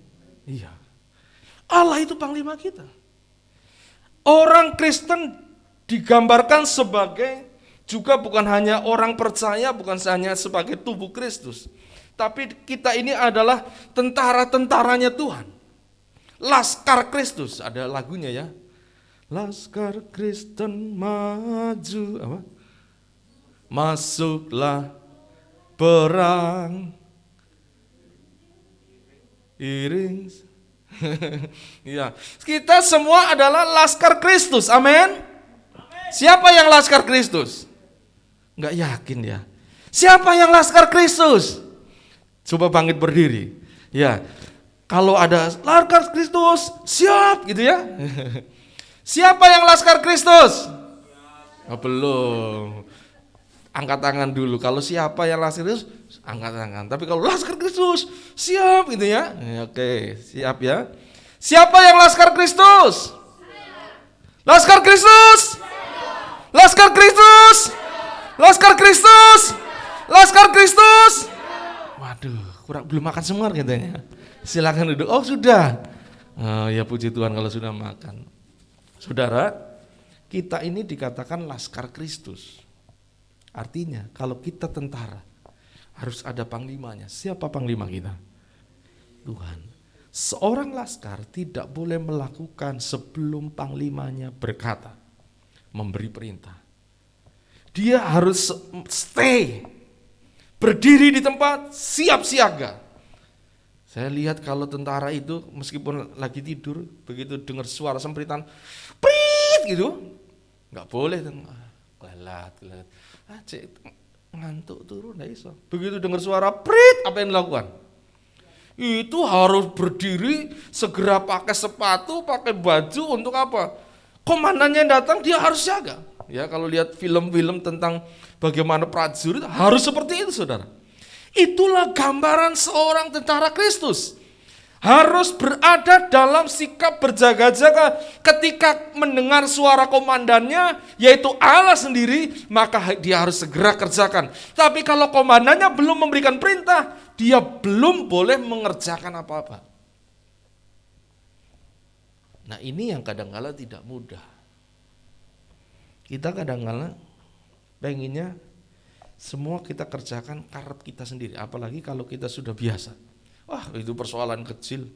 Iya. Allah itu panglima kita. Orang Kristen digambarkan sebagai juga bukan hanya orang percaya, bukan hanya sebagai tubuh Kristus. Tapi kita ini adalah tentara-tentaranya Tuhan. Laskar Kristus, ada lagunya ya. Laskar Kristen maju, apa? Masuklah perang. Iring. Ya, kita semua adalah laskar Kristus, amin. Siapa yang laskar Kristus? Enggak yakin ya. Siapa yang laskar Kristus? Coba bangkit berdiri. Ya, kalau ada laskar Kristus, siap gitu ya. Siapa yang laskar Kristus? Belum. Angkat tangan dulu. Kalau siapa yang laskar Kristus, angkat tangan. Tapi kalau laskar Kristus, siap gitu ya. Oke, siap ya. Siapa yang laskar Kristus? Laskar Kristus. Laskar Kristus. Laskar Kristus. Laskar Kristus. Waduh, belum makan semua katanya. Silakan duduk. Oh, sudah. Oh, ya puji Tuhan kalau sudah makan. Saudara, kita ini dikatakan laskar Kristus. Artinya kalau kita tentara harus ada panglimanya. Siapa panglima kita? Tuhan. Seorang laskar tidak boleh melakukan sebelum panglimanya berkata, memberi perintah. Dia harus stay, berdiri di tempat, siap siaga. Saya lihat kalau tentara itu meskipun lagi tidur, begitu dengar suara sempritan, prit gitu, nggak boleh. Gelat. Ngantuk turun nggak iso. Begitu dengar suara prit, apa yang dilakukan? Itu harus berdiri, segera pakai sepatu, pakai baju untuk apa? Komandannya datang, dia harus jaga. Ya, kalau lihat film-film tentang bagaimana prajurit harus seperti itu, saudara. Itulah gambaran seorang tentara Kristus. Harus berada dalam sikap berjaga-jaga ketika mendengar suara komandannya, yaitu Allah sendiri, maka dia harus segera kerjakan. Tapi kalau komandannya belum memberikan perintah, dia belum boleh mengerjakan apa-apa. Nah, ini yang kadang-kala tidak mudah. Kita kadang-kala pengennya semua kita kerjakan karena kita sendiri, apalagi kalau kita sudah biasa. Wah, itu persoalan kecil.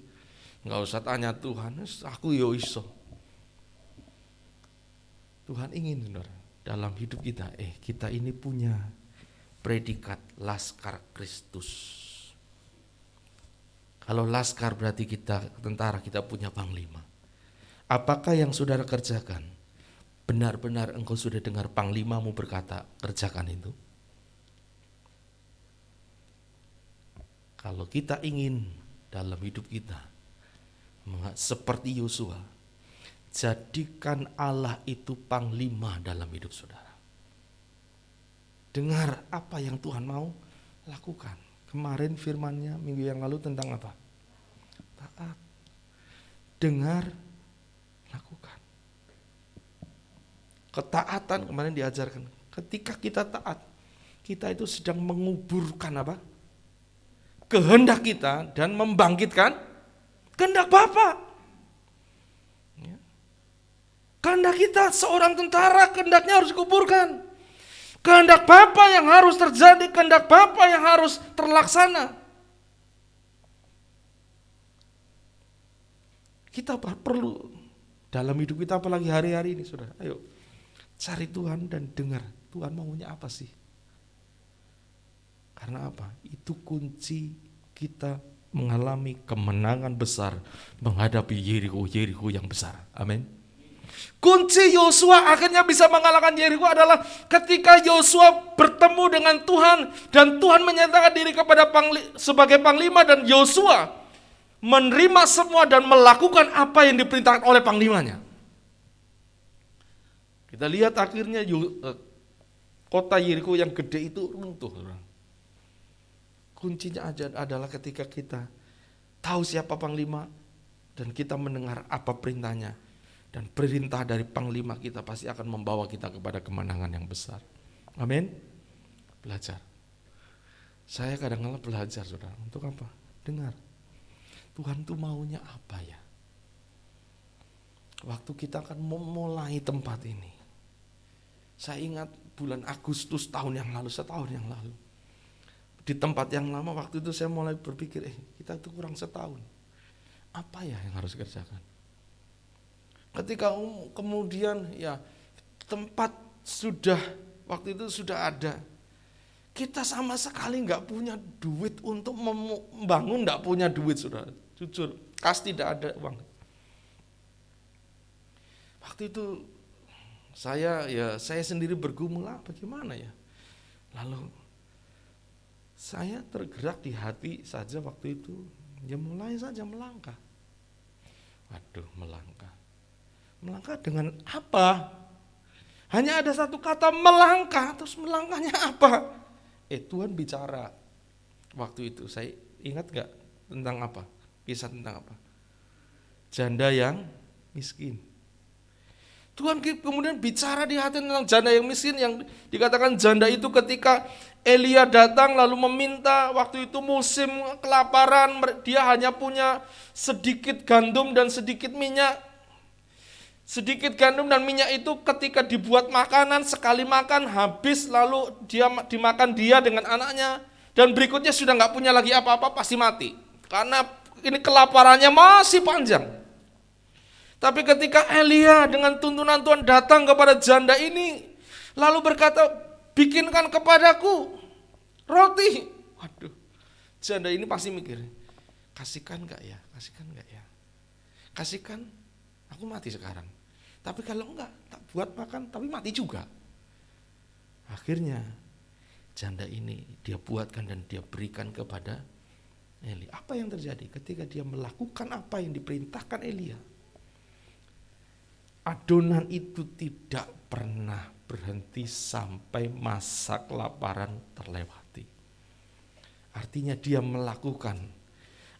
Nggak usah tanya Tuhan, aku yo iso. Tuhan ingin, saudara, dalam hidup kita, kita ini punya predikat Laskar Kristus. Kalau laskar berarti kita tentara, kita punya panglima. Apakah yang saudara kerjakan benar-benar engkau sudah dengar panglimamu berkata kerjakan itu? Kalau kita ingin dalam hidup kita seperti Yosua, jadikan Allah itu panglima dalam hidup saudara. Dengar apa yang Tuhan mau lakukan. Kemarin firman-Nya minggu yang lalu tentang apa? Taat. Dengar, lakukan. Ketaatan kemarin diajarkan. Ketika kita taat, kita itu sedang menguburkan apa? Kehendak kita dan membangkitkan kehendak Bapa. Ya. Kehendak kita seorang tentara, kehendaknya harus dikuburkan. Kehendak Bapa yang harus terjadi, kehendak Bapa yang harus terlaksana. Kita perlu dalam hidup kita, apalagi hari-hari ini, saudara, ayo cari Tuhan dan dengar Tuhan maunya apa sih. Karena apa? Itu kunci kita mengalami kemenangan besar menghadapi Yeriko yang besar. Amin. Kunci Yosua akhirnya bisa mengalahkan Yeriko adalah ketika Yosua bertemu dengan Tuhan dan Tuhan menyatakan diri kepada sebagai panglima, dan Yosua menerima semua dan melakukan apa yang diperintahkan oleh panglimanya. Kita lihat akhirnya kota Yeriko yang gede itu runtuh. Kuncinya adalah ketika kita tahu siapa panglima dan kita mendengar apa perintahnya. Dan perintah dari panglima kita pasti akan membawa kita kepada kemenangan yang besar. Amin. Belajar. Saya kadang-kadang belajar, saudara. Untuk apa? Dengar. Tuhan tuh maunya apa ya? Waktu kita akan memulai tempat ini. Saya ingat bulan Agustus tahun yang lalu, setahun yang lalu. Di tempat yang lama waktu itu saya mulai berpikir, kita itu kurang setahun. Apa ya yang harus dikerjakan? Ketika kemudian ya tempat sudah waktu itu sudah ada, kita sama sekali nggak punya duit untuk membangun, nggak punya duit, saudara. Jujur, kas tidak ada uang. Waktu itu saya sendiri bergumul, bagaimana ya. Lalu saya tergerak di hati saja waktu itu, ya mulai saja melangkah. Waduh, melangkah dengan apa? Hanya ada satu kata melangkah, terus melangkahnya apa? Tuhan bicara. Waktu itu saya ingat gak tentang apa? Kisah tentang apa? Janda yang miskin. Tuhan kemudian bicara di hati tentang janda yang miskin, yang dikatakan janda itu ketika Elia datang lalu meminta, waktu itu musim kelaparan, dia hanya punya sedikit gandum dan sedikit minyak. Sedikit gandum dan minyak itu ketika dibuat makanan, sekali makan habis, lalu dimakan dia dengan anaknya, dan berikutnya sudah nggak punya lagi apa-apa, pasti mati. Karena ini kelaparannya masih panjang. Tapi ketika Elia dengan tuntunan Tuhan datang kepada janda ini, lalu berkata, bikinkan kepadaku roti. Waduh, janda ini pasti mikir, kasihkan nggak ya, kasihkan, aku mati sekarang. Tapi kalau enggak, tak buat makan, tapi mati juga. Akhirnya janda ini dia buatkan dan dia berikan kepada Eli. Apa yang terjadi ketika dia melakukan apa yang diperintahkan Elia? Adonan itu tidak pernah berhenti sampai masa kelaparan terlewati. Artinya dia melakukan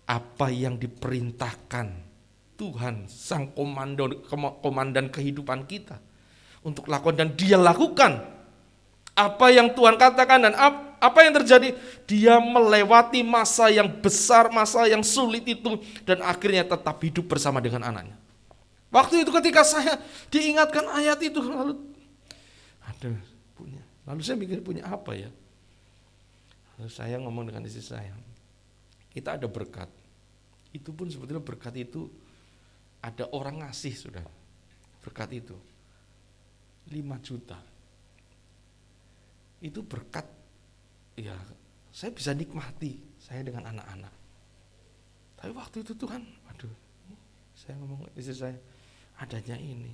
apa yang diperintahkan Tuhan, sang komandan kehidupan kita untuk lakukan, dan dia lakukan apa yang Tuhan katakan. Dan apa yang terjadi? Dia melewati masa yang besar, masa yang sulit itu, dan akhirnya tetap hidup bersama dengan anaknya. Waktu itu ketika saya diingatkan ayat itu, lalu saya mikir punya apa ya? Lalu saya ngomong dengan istri saya, kita ada berkat, Itu pun sebetulnya berkat itu ada orang ngasih sudah. Berkat itu 5 juta. Itu berkat, ya saya bisa nikmati saya dengan anak-anak. Tapi waktu itu Tuhan, aduh, saya ngomong istri saya, adanya ini.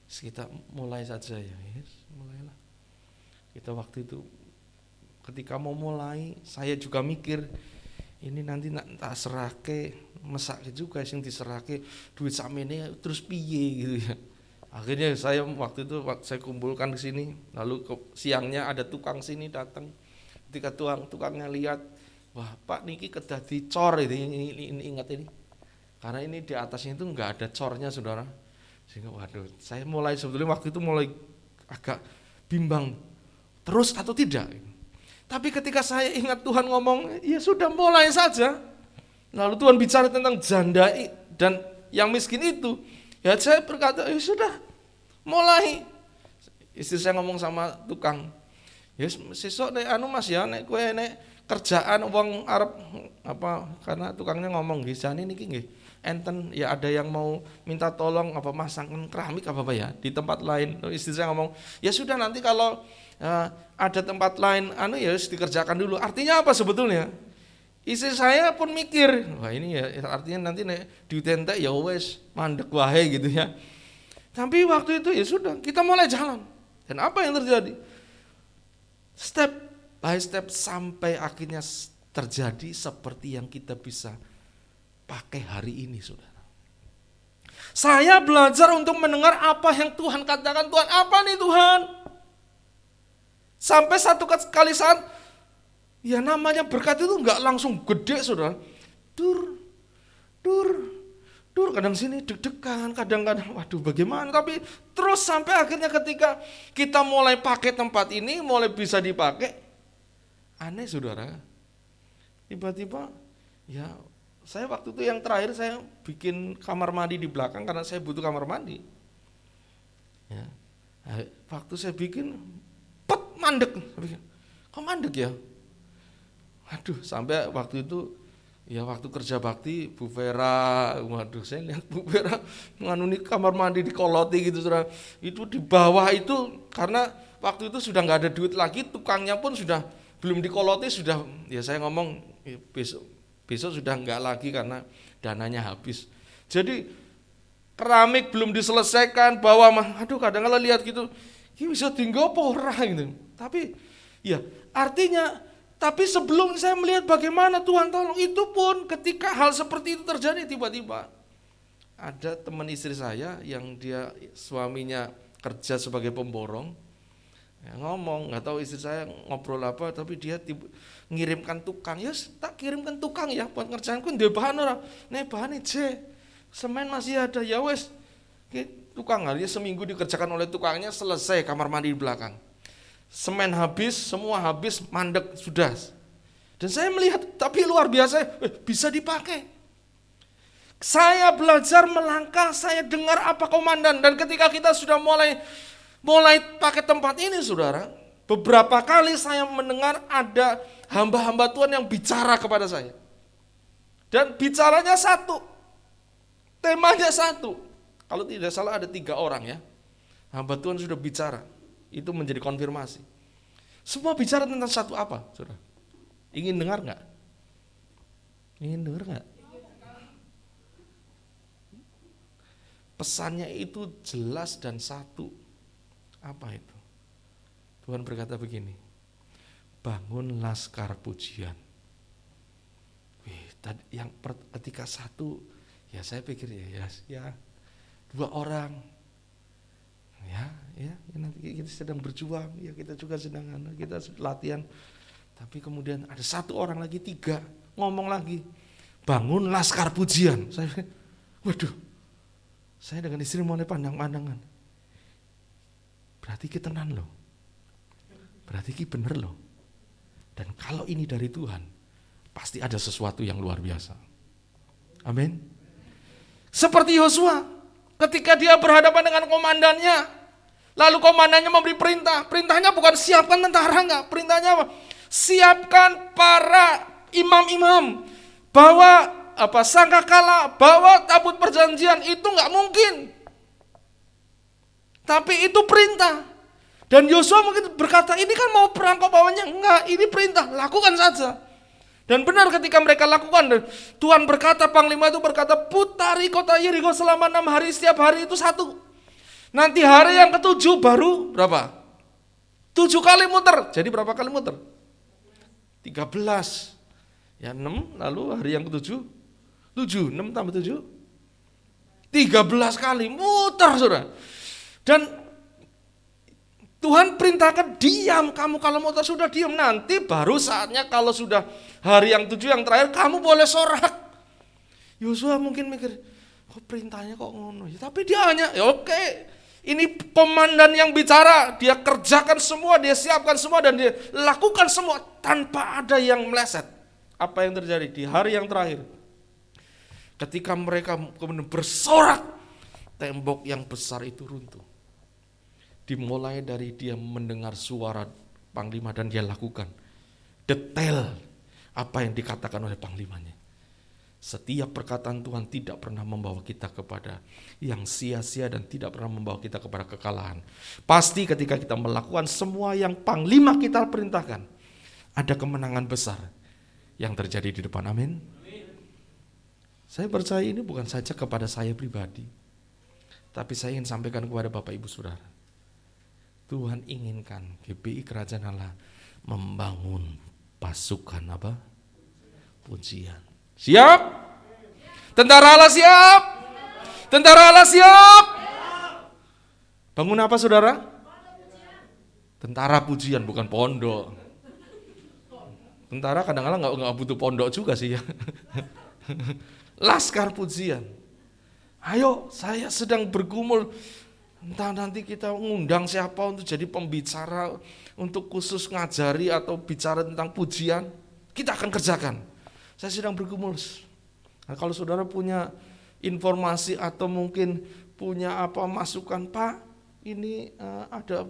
Kita mulai saja ya, yes, mulailah. Kita waktu itu ketika mau mulai, saya juga mikir ini nanti tak serake, mesake juga sing diserake duit sakmene terus piye gitu ya. Akhirnya saya waktu itu saya kumpulkan di sini, lalu siangnya ada tukang sini datang. Ketika tukangnya lihat, wah Pak niki kedah dicor ini ingat ini. Karena ini di atasnya itu enggak ada cornya saudara. Sehingga waduh, saya mulai sebetulnya waktu itu mulai agak bimbang terus atau tidak. Tapi ketika saya ingat Tuhan ngomong, ya sudah mulai saja. Lalu Tuhan bicara tentang janda dan yang miskin itu. Ya saya berkata, ya sudah mulai. Istri saya ngomong sama tukang, ya sesuk nek anu Mas ya, nek kowe nek kerjaan wong arep apa, karena tukangnya ngomong nggih jane niki nggih enten ya ada yang mau minta tolong apa masangkan keramik apa ya di tempat lain. Lalu istri saya ngomong, ya sudah nanti kalau ada tempat lain anu ya harus dikerjakan dulu. Artinya apa sebetulnya? Istri saya pun mikir, wah ini ya artinya nanti nek diutentek ya wes mandek wae gitu ya. Tapi waktu itu ya sudah kita mulai jalan. Dan apa yang terjadi? Step by step sampai akhirnya terjadi seperti yang kita bisa pakai hari ini saudara. Saya belajar untuk mendengar apa yang Tuhan katakan. Tuhan apa nih Tuhan? Sampai satu kali saat, ya namanya berkat itu enggak langsung gede saudara. Dur, kadang sini deg-degan, kadang-kadang waduh bagaimana. Tapi terus sampai akhirnya ketika kita mulai pakai tempat ini, mulai bisa dipakai. Aneh saudara, tiba-tiba ya saya waktu itu yang terakhir saya bikin kamar mandi di belakang karena saya butuh kamar mandi. Ya, waktu saya bikin, mandek. Kok mandek ya? Aduh, sampai waktu itu, ya waktu kerja bakti, Bu Vera, waduh saya lihat Bu Vera menganuni kamar mandi dikoloti gitu saudara. Itu di bawah itu karena waktu itu sudah nggak ada duit lagi, tukangnya pun sudah belum dikoloti sudah, ya saya ngomong besok sudah enggak lagi karena dananya habis. Jadi keramik belum diselesaikan, bawah aduh kadang-kadang lihat gitu, ini bisa tinggal apa ora gitu. Tapi ya artinya, tapi sebelum saya melihat bagaimana Tuhan tolong, itu pun ketika hal seperti itu terjadi tiba-tiba ada teman istri saya yang dia suaminya kerja sebagai pemborong. Ya, ngomong, nggak tahu istri saya ngobrol apa, tapi dia ngirimkan tukang, ya tak kirimkan tukang ya buat ngerjaanku ndek bahan ora. Nek bahan je, semen masih ada ya wes. Tukang dia seminggu dikerjakan oleh tukangnya, selesai kamar mandi di belakang. Semen habis, semua habis, mandek sudah. Dan saya melihat, tapi luar biasa, bisa dipakai. Saya belajar melangkah, saya dengar apa komandan, dan ketika kita sudah mulai pakai tempat ini saudara, beberapa kali saya mendengar ada hamba-hamba Tuhan yang bicara kepada saya. Dan bicaranya satu, temanya satu. Kalau tidak salah ada 3 orang ya, hamba Tuhan sudah bicara, itu menjadi konfirmasi. Semua bicara tentang satu apa saudara? Ingin dengar gak? Ingin dengar gak? Pesannya itu jelas dan satu. Apa itu? Tuhan berkata begini, bangun laskar pujian. Ketika satu, ya saya pikir ya 2 orang, ya nanti kita sedang berjuang, ya kita juga sedang kita latihan. Tapi kemudian ada 1 orang lagi, 3 ngomong lagi, bangun laskar pujian. Saya pikir, waduh, saya dengan istri mulai pandang-pandangan. Berarti kita tenan loh, berarti kita bener loh. Dan kalau ini dari Tuhan, pasti ada sesuatu yang luar biasa. Amin. Seperti Yosua, ketika dia berhadapan dengan komandannya, lalu komandannya memberi perintah. Perintahnya bukan siapkan tentara, enggak. Perintahnya apa? Siapkan para imam-imam, bawa sangkakala bawa tabut perjanjian itu nggak mungkin. Tapi itu perintah. Dan Yosua mungkin berkata, ini kan mau perang kok bawanya. Enggak, ini perintah, lakukan saja. Dan benar ketika mereka lakukan, Tuhan berkata, Panglima itu berkata, putari kota Yeriko selama 6 hari, setiap hari itu 1. Nanti hari yang ke-7 baru berapa? 7 kali muter. Jadi berapa kali muter? 13. Ya 6, lalu hari yang ke-7 7, 6 tambah 7 13 kali muter, saudara. Dan Tuhan perintahkan diam, kamu kalau muter sudah diam. Nanti baru saatnya kalau sudah hari yang 7 yang terakhir kamu boleh sorak. Yosua mungkin mikir, kok perintahnya kok ngono ya, tapi dia hanya ya oke. Ini komandan yang bicara, dia kerjakan semua, dia siapkan semua dan dia lakukan semua tanpa ada yang meleset. Apa yang terjadi di hari yang terakhir? Ketika mereka kemudian bersorak, tembok yang besar itu runtuh. Dimulai dari dia mendengar suara Panglima dan dia lakukan detail apa yang dikatakan oleh Panglimanya. Setiap perkataan Tuhan tidak pernah membawa kita kepada yang sia-sia dan tidak pernah membawa kita kepada kekalahan. Pasti ketika kita melakukan semua yang Panglima kita perintahkan, ada kemenangan besar yang terjadi di depan. Amin. Saya percaya ini bukan saja kepada saya pribadi, tapi saya ingin sampaikan kepada Bapak Ibu Saudara. Tuhan inginkan GBI Kerajaan Allah membangun pasukan apa? Pujian. Siap? Tentara Allah siap? Tentara Allah siap? Bangun apa saudara? Tentara pujian, bukan pondok. Tentara kadang-kadang nggak butuh pondok juga sih ya. Laskar pujian. Ayo, saya sedang bergumul. Entah nanti kita ngundang siapa untuk jadi pembicara, untuk khusus ngajari atau bicara tentang pujian, kita akan kerjakan. Saya sedang bergumul. Nah, kalau saudara punya informasi atau mungkin punya apa masukan, Pak, ini ada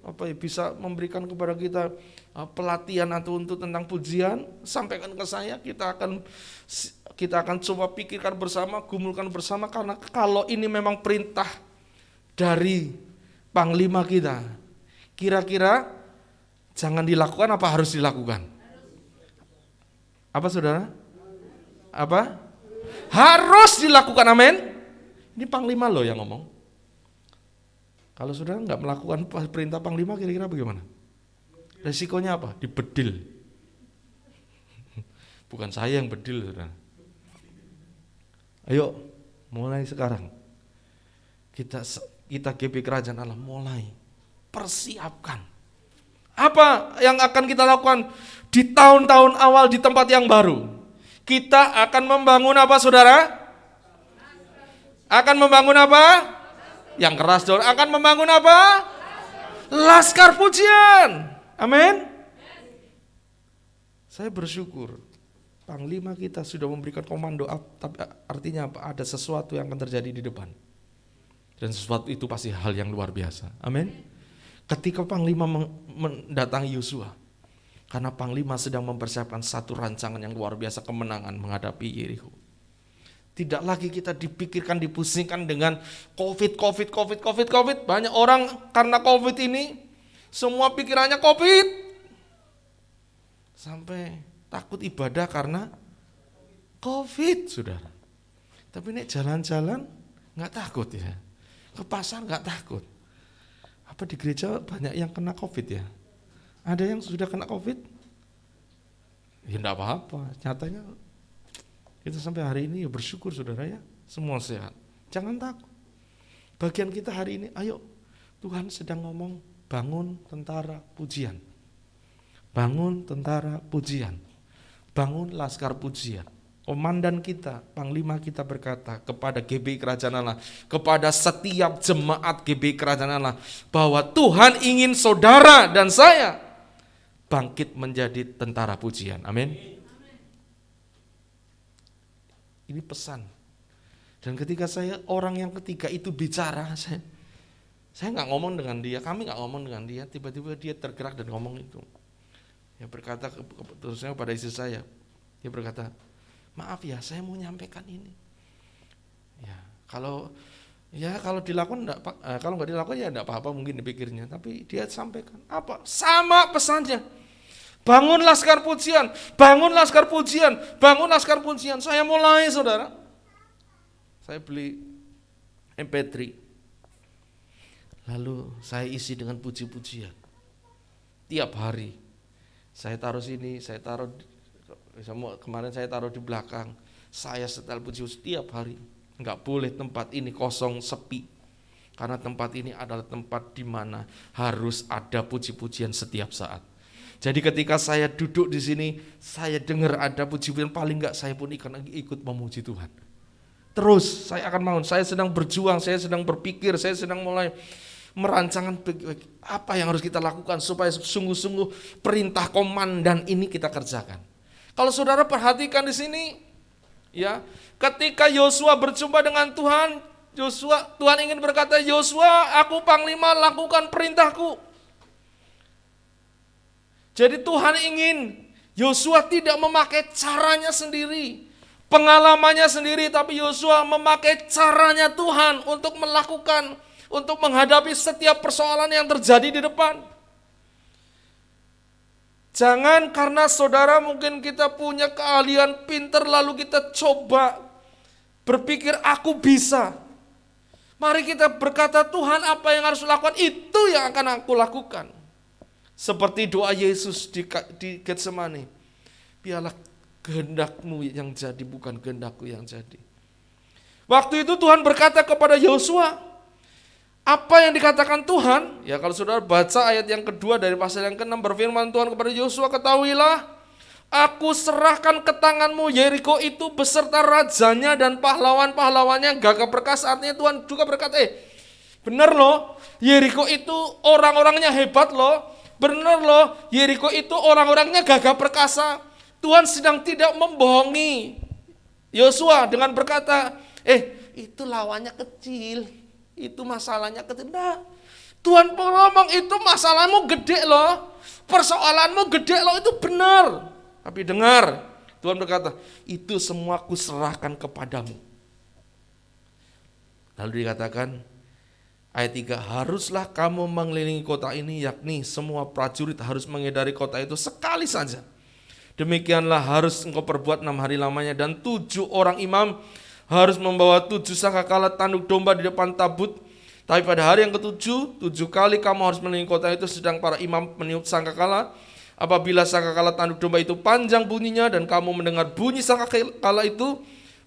apa ya, bisa memberikan kepada kita pelatihan atau untuk tentang pujian, sampaikan ke saya, kita akan coba pikirkan bersama, gumulkan bersama, karena kalau ini memang perintah dari Panglima kita, kira-kira jangan dilakukan apa harus dilakukan? Apa saudara? Apa? Harus dilakukan, amin. Ini Panglima loh yang ngomong. Kalau saudara nggak melakukan perintah Panglima, kira-kira bagaimana? Resikonya apa? Dibedil. Bukan saya yang bedil, saudara. Ayo, mulai sekarang. Kita GBI Kerajaan Allah mulai persiapkan. Apa yang akan kita lakukan di tahun-tahun awal di tempat yang baru? Kita akan membangun apa saudara? Akan membangun apa? Yang keras dong. Akan membangun apa? Laskar pujian. Amin. Saya bersyukur Panglima kita sudah memberikan komando, tapi artinya apa? Ada sesuatu yang akan terjadi di depan. Dan sesuatu itu pasti hal yang luar biasa. Amin. Ketika Panglima mendatangi Yosua, karena Panglima sedang mempersiapkan satu rancangan yang luar biasa kemenangan menghadapi Yeriko. Tidak lagi kita dipikirkan, dipusingkan dengan COVID. Banyak orang karena COVID ini semua pikirannya COVID. Sampai takut ibadah karena COVID, saudara. Tapi nek jalan-jalan nggak takut ya. Ke pasar nggak takut. Apa di gereja banyak yang kena COVID ya? Ada yang sudah kena COVID? Ya enggak apa-apa, nyatanya kita sampai hari ini ya bersyukur saudara ya, semua sehat. Jangan takut. Bagian kita hari ini, ayo Tuhan sedang ngomong bangun tentara pujian. Bangun tentara pujian. Bangun laskar pujian. Komandan kita, Panglima kita berkata kepada GBI Kerajaan Allah, kepada setiap jemaat GBI Kerajaan Allah, bahwa Tuhan ingin saudara dan saya bangkit menjadi tentara pujian. Amin. Ini pesan. Dan ketika saya orang yang ketiga itu bicara, saya nggak ngomong dengan dia, kami nggak ngomong dengan dia, tiba-tiba dia tergerak dan ngomong itu. Dia berkata terusnya kepada istri saya, dia berkata, maaf ya, saya mau nyampaikan ini. Ya, kalau dilakukan kalau nggak dilakukan ya enggak apa-apa mungkin dipikirnya, tapi dia sampaikan apa? Sama pesannya. Bangun laskar pujian, bangun laskar pujian, bangun laskar pujian. Saya mulai, saudara. Saya beli MP3. Lalu saya isi dengan puji-pujian. Tiap hari. Saya taruh sini, saya taruh kemarin saya taruh di belakang. Saya setel puji setiap hari. Enggak boleh tempat ini kosong, sepi. Karena tempat ini adalah tempat di mana harus ada puji-pujian setiap saat. Jadi ketika saya duduk di sini, saya dengar ada puji-pujian, paling enggak saya pun ikut memuji Tuhan. Terus saya akan bangun, saya sedang berjuang, saya sedang berpikir, saya sedang mulai merancangkan apa yang harus kita lakukan supaya sungguh-sungguh perintah komandan ini kita kerjakan. Kalau saudara perhatikan di sini, ya, ketika Yosua berjumpa dengan Tuhan, Tuhan ingin berkata, Yosua, aku panglima, lakukan perintahku. Jadi Tuhan ingin Yosua tidak memakai caranya sendiri, pengalamannya sendiri, tapi Yosua memakai caranya Tuhan untuk melakukan, untuk menghadapi setiap persoalan yang terjadi di depan. Jangan karena saudara mungkin kita punya keahlian pinter lalu kita coba berpikir aku bisa. Mari kita berkata, Tuhan apa yang harus lakukan, itu yang akan aku lakukan. Seperti doa Yesus di Getsemani. Biarlah kehendakmu yang jadi, bukan kehendakku yang jadi. Waktu itu Tuhan berkata kepada Yosua, apa yang dikatakan Tuhan? Ya kalau saudara baca ayat yang kedua dari pasal yang ke-6, berfirman Tuhan kepada Yosua, ketahuilah, aku serahkan ke tanganmu Yeriko itu beserta rajanya dan pahlawan-pahlawannya gagah perkasa. Artinya Tuhan juga berkata, benar loh, Yeriko itu orang-orangnya hebat loh. Benar loh, Yeriko itu orang-orangnya gagah perkasa. Tuhan sedang tidak membohongi Yosua dengan berkata, itu lawannya kecil, itu masalahnya kecil. Nah, Tuhan ngomong itu masalahmu gede loh, persoalanmu gede loh, itu benar. Tapi dengar, Tuhan berkata, itu semua aku serahkan kepadamu. Lalu dikatakan, ayat 3, haruslah kamu mengelilingi kota ini, yakni semua prajurit harus mengedari kota itu sekali saja. Demikianlah harus engkau perbuat 6 hari lamanya, dan 7 orang imam harus membawa 7 sangkakala tanduk domba di depan tabut. Tapi pada hari yang ke-7, 7 kali kamu harus mengelilingi kota itu, sedang para imam meniup sangkakala. Apabila sangkakala tanduk domba itu panjang bunyinya dan kamu mendengar bunyi sangkakala itu,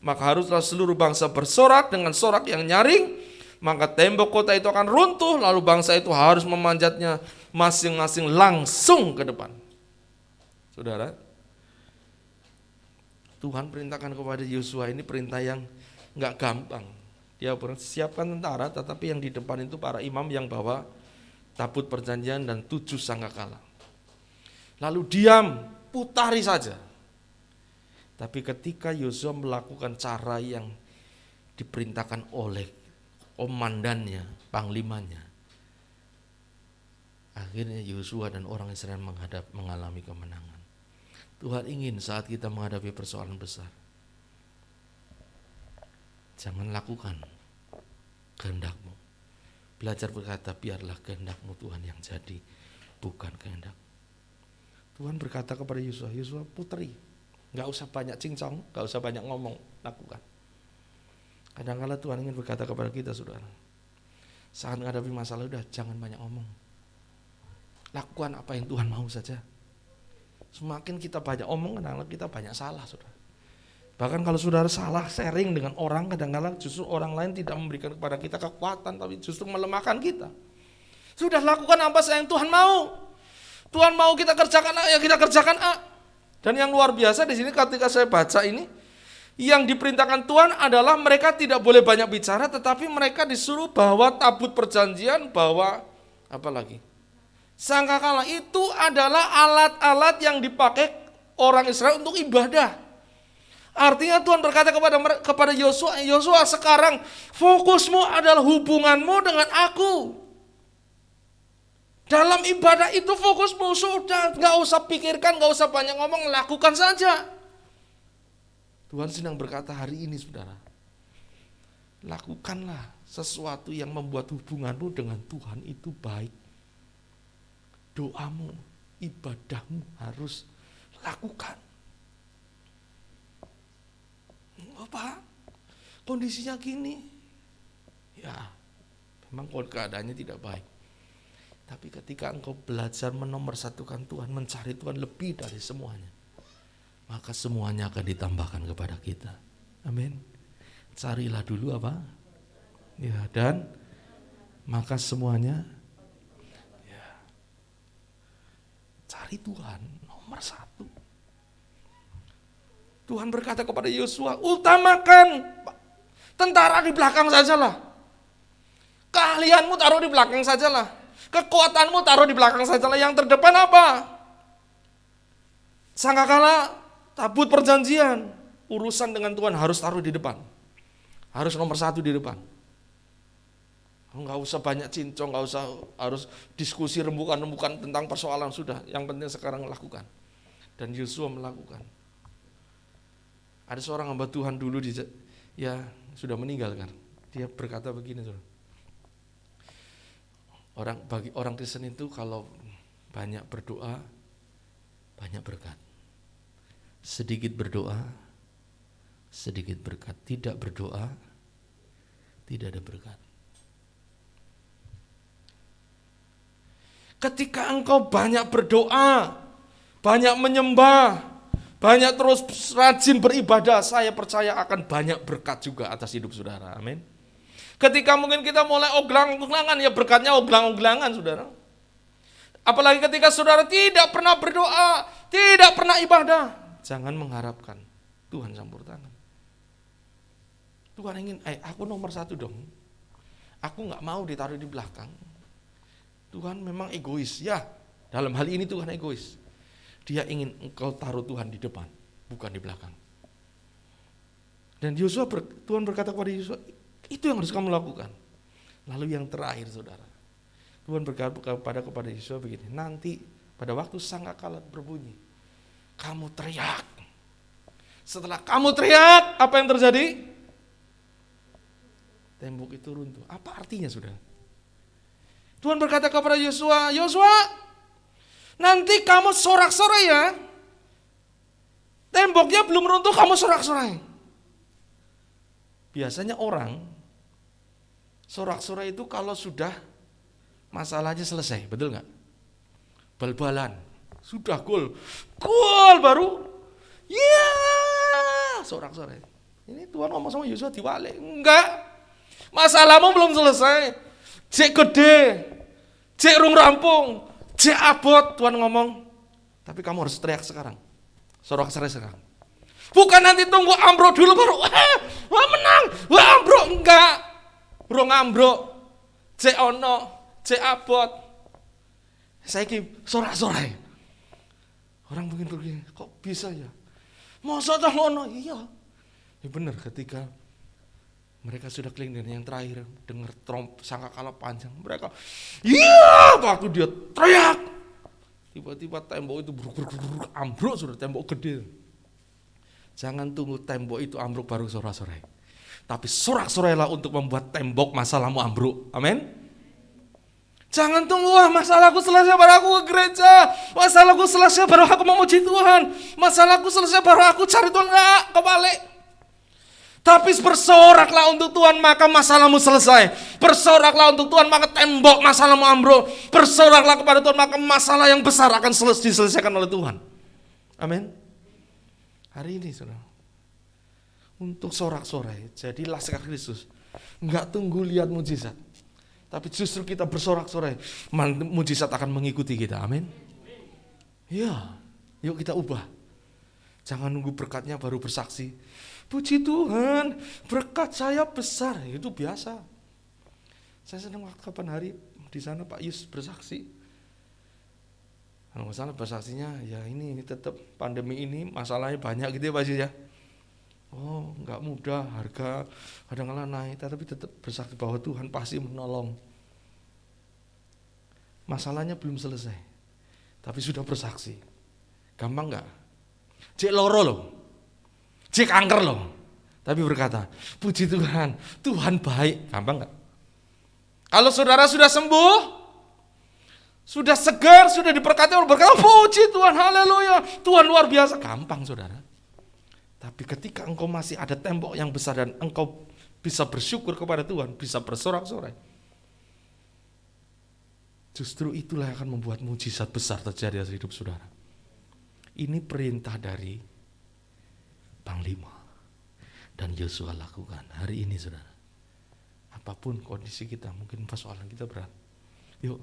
maka haruslah seluruh bangsa bersorak dengan sorak yang nyaring. Maka tembok kota itu akan runtuh, lalu bangsa itu harus memanjatnya masing-masing langsung ke depan. Saudara, Tuhan perintahkan kepada Yosua ini perintah yang enggak gampang. Dia siapkan tentara, tetapi yang di depan itu para imam yang bawa tabut perjanjian dan 7 sangkakala. Lalu diam, putari saja. Tapi ketika Yosua melakukan cara yang diperintahkan oleh komandannya, panglimanya, akhirnya Yosua dan orang Israel mengalami kemenangan. Tuhan ingin saat kita menghadapi persoalan besar, jangan lakukan kehendakmu. Belajar berkata, biarlah kehendakmu Tuhan yang jadi, bukan kehendak. Tuhan berkata kepada Yosua, Yosua putri, gak usah banyak cincong, gak usah banyak ngomong, lakukan. Kadang-kadang Tuhan ingin berkata kepada kita, saudara, saat menghadapi masalah udah jangan banyak ngomong, lakukan apa yang Tuhan mau saja. Semakin kita banyak omong, kadang-kadang kita banyak salah, saudara. Bahkan kalau saudara salah sharing dengan orang, kadang-kadang justru orang lain tidak memberikan kepada kita kekuatan, tapi justru melemahkan kita. Sudah lakukan apa yang Tuhan mau. Tuhan mau kita kerjakan A, ya kita kerjakan A. Dan yang luar biasa di sini ketika saya baca ini, yang diperintahkan Tuhan adalah mereka tidak boleh banyak bicara, tetapi mereka disuruh bawa tabut perjanjian, bawa apa lagi? Sangkakala. Itu adalah alat-alat yang dipakai orang Israel untuk ibadah. Artinya Tuhan berkata kepada Yosua, Yosua sekarang fokusmu adalah hubunganmu dengan aku. Dalam ibadah itu fokusmu, sudah, gak usah pikirkan, gak usah banyak ngomong, lakukan saja. Tuhan sedang berkata hari ini saudara, lakukanlah sesuatu yang membuat hubunganmu dengan Tuhan itu baik. Doamu, ibadahmu harus lakukan. Apa? Kondisinya gini. Ya, memang keadaannya tidak baik. Tapi ketika engkau belajar menomorsatukan Tuhan, mencari Tuhan lebih dari semuanya, maka semuanya akan ditambahkan kepada kita. Amin. Carilah dulu apa? Ya, dan maka semuanya ya. Cari Tuhan nomor satu. Tuhan berkata kepada Yosua, utamakan tentara di belakang sajalah. Keahlianmu taruh di belakang sajalah. Kekuatanmu taruh di belakang sajalah. Yang terdepan apa? Sangkakala tabut perjanjian. Urusan dengan Tuhan harus taruh di depan. Harus nomor satu di depan. Enggak usah banyak cincong, enggak usah harus diskusi rembukan-rembukan tentang persoalan, sudah. Yang penting sekarang lakukan. Dan Yosua melakukan. Ada seorang hamba Tuhan dulu ya sudah meninggal kan. Dia berkata begini, bagi orang Kristen itu kalau banyak berdoa, banyak berkat. Sedikit berdoa, sedikit berkat. Tidak berdoa, tidak ada berkat. Ketika engkau banyak berdoa, banyak menyembah, banyak terus rajin beribadah, saya percaya akan banyak berkat juga atas hidup saudara. Amin. Ketika mungkin kita mulai oglang-oglangan, ya berkatnya oglang-oglangan saudara. Apalagi ketika saudara tidak pernah berdoa, tidak pernah ibadah, jangan mengharapkan Tuhan campur tangan. Tuhan ingin, aku nomor satu dong. Aku gak mau ditaruh di belakang. Tuhan memang egois, ya dalam hal ini Tuhan egois. Dia ingin engkau taruh Tuhan di depan, bukan di belakang. Dan Tuhan berkata kepada Yosua, itu yang harus kamu lakukan. Lalu yang terakhir saudara, Tuhan berkata kepada Yosua begini, nanti pada waktu sangkakala berbunyi, kamu teriak. Setelah kamu teriak, apa yang terjadi? Tembok itu runtuh. Apa artinya saudara? Tuhan berkata kepada Yosua, nanti kamu sorak-sorai ya. Temboknya belum runtuh kamu sorak-sorai. Biasanya orang sorak-sorai itu kalau sudah masalahnya selesai, betul gak? Bal-balan, sudah gol baru, ya sorak-sorai. Ini Tuhan ngomong sama Yosua diwalik, enggak. Masalahmu belum selesai, cek gede, cek rung rampung, cek abot, Tuhan ngomong, tapi kamu harus teriak sekarang, sorak-sorai sekarang. Bukan nanti tunggu ambruk dulu baru, wah menang, wah ambruk, enggak. Rung ambruk, cek ono, cek abot. Saiki sorak-sorai. Orang mungkin begini, kok bisa ya? Masa toh ngono? Iya. Ya benar, ketika mereka sudah keliling dan yang terakhir dengar sangkakala panjang, mereka iya, waktu dia teriak, tiba-tiba tembok itu ambruk, sudah tembok gede. Jangan tunggu tembok itu ambruk baru sorak-sorai, tapi sorak-sorailah untuk membuat tembok masalahmu ambruk. Amin. Jangan tunggu, masalahku selesai baru aku ke gereja, masalahku selesai baru aku memuji Tuhan, masalahku selesai baru aku cari Tuhan. Enggak, kebalik. Tapi bersoraklah untuk Tuhan maka masalahmu selesai. Bersoraklah untuk Tuhan maka tembok masalahmu ambruk. Bersoraklah kepada Tuhan maka masalah yang besar akan diselesaikan oleh Tuhan. Amin. Hari ini saudara, untuk sorak-sorai jadilah laskar Kristus. Enggak tunggu lihat mujizat, tapi justru kita bersorak-sorai, mujizat akan mengikuti kita. Amin. Ya, yuk kita ubah. Jangan nunggu berkatnya baru bersaksi. Puji Tuhan, berkat saya besar. Itu biasa. Saya senang waktu kapan hari di sana Pak Yus bersaksi. Kalau masalah bersaksinya, ya ini tetap pandemi ini masalahnya banyak gitu ya Pak Yus ya. Oh, enggak mudah, harga kadang-kadang naik, tapi tetap bersaksi bahwa Tuhan pasti menolong. Masalahnya belum selesai, tapi sudah bersaksi. Gampang enggak? Cek loro loh. dia kanker loh. Tapi berkata, puji Tuhan, Tuhan baik. Gampang gak? Kalau saudara sudah sembuh, sudah segar, sudah diberkati Allah, berkata, puji Tuhan, haleluya, Tuhan luar biasa. Gampang saudara. Tapi ketika engkau masih ada tembok yang besar dan engkau bisa bersyukur kepada Tuhan, bisa bersorak-sorai, justru itulah yang akan membuat mujizat besar terjadi dalam hidup saudara. Ini perintah dari Panglima. Dan Yosua lakukan hari ini saudara. Apapun kondisi kita, mungkin persoalan kita berat. Yuk,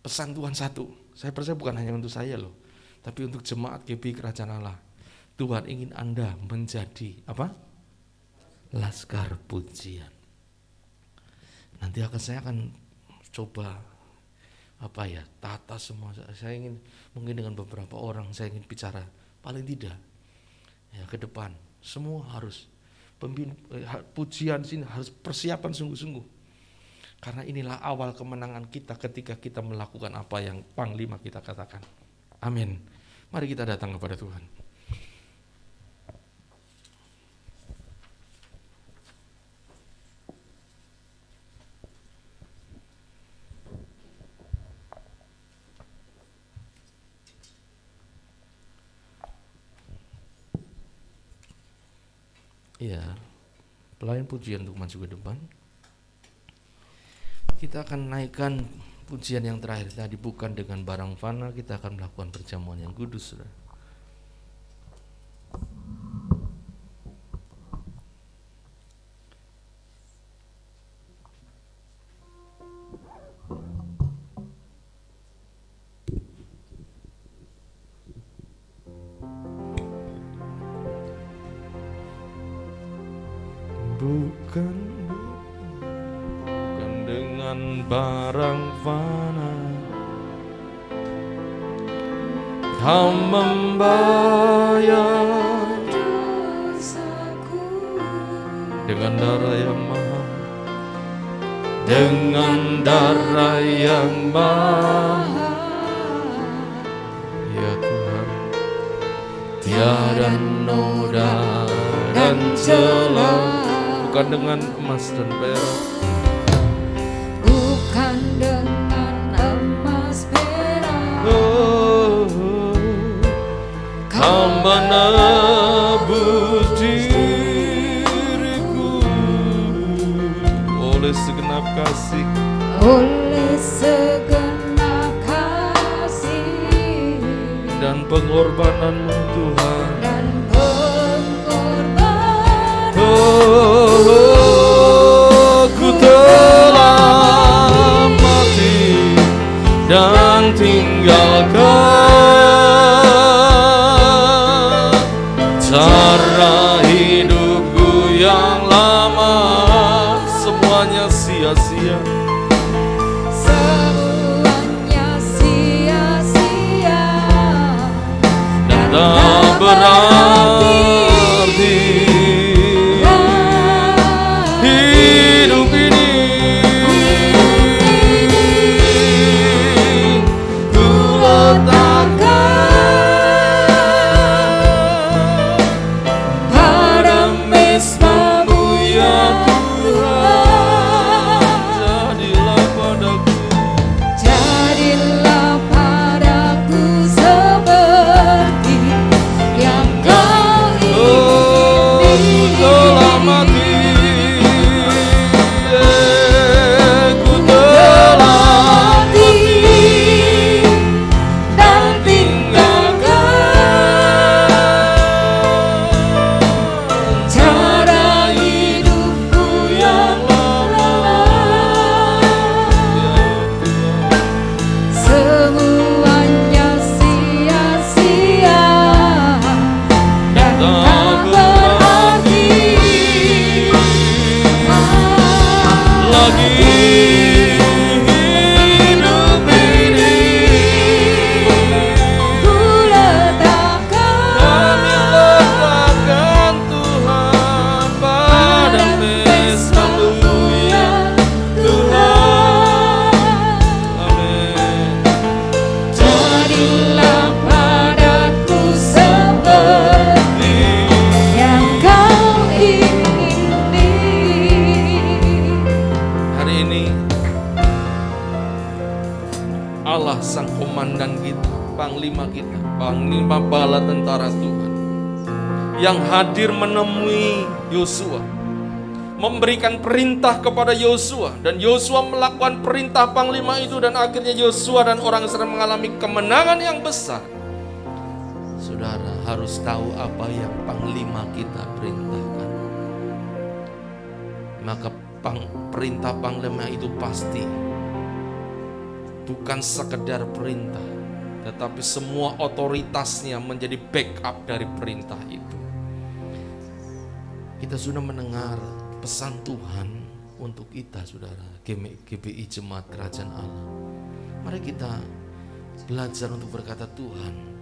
pesan Tuhan satu. Saya percaya bukan hanya untuk saya loh, tapi untuk jemaat GBI Kerajaan Allah. Tuhan ingin Anda menjadi apa? Laskar pujian. Nanti saya akan coba tata semua. Saya ingin mungkin dengan beberapa orang saya ingin bicara paling tidak. Ya, ke depan semua harus pujian sini harus persiapan sungguh-sungguh, karena inilah awal kemenangan kita ketika kita melakukan apa yang Panglima kita katakan. Amin. Mari kita datang kepada Tuhan. Ya, pelayan pujian untuk maju ke depan. Kita akan naikkan pujian yang terakhir tadi, bukan dengan barang fana, kita akan melakukan perjamuan yang kudus, saudara. Bukan dengan barang fana kau membayar dosaku dengan darah yang mahal, dengan darah yang mahal. Ya Tuhan, tiada noda dan celah, bukan dengan emas dan perak, bukan dengan emas perak. Kau menebus diriku oleh segenap kasih, oleh segenap kasih dan pengorbananmu Tuhan. dan pengorbanan. Ku telah mati dan tinggalkan cara hidupku yang lama, semuanya sia-sia. Semuanya sia-sia Dan tak berarti hidup ini. Ku letakkan sang komandan kita, panglima kita, panglima bala tentara Tuhan, yang hadir menemui Yosua, memberikan perintah kepada Yosua, dan Yosua melakukan perintah panglima itu, dan akhirnya Yosua dan orang Israel mengalami kemenangan yang besar. Saudara harus tahu apa yang panglima kita perintahkan. Maka perintah panglima itu pasti bukan sekedar perintah, tetapi semua otoritasnya menjadi backup dari perintah itu. Kita sudah mendengar pesan Tuhan untuk kita, saudara, GBI Jemaat Kerajaan Allah. Mari kita belajar untuk berkata, Tuhan,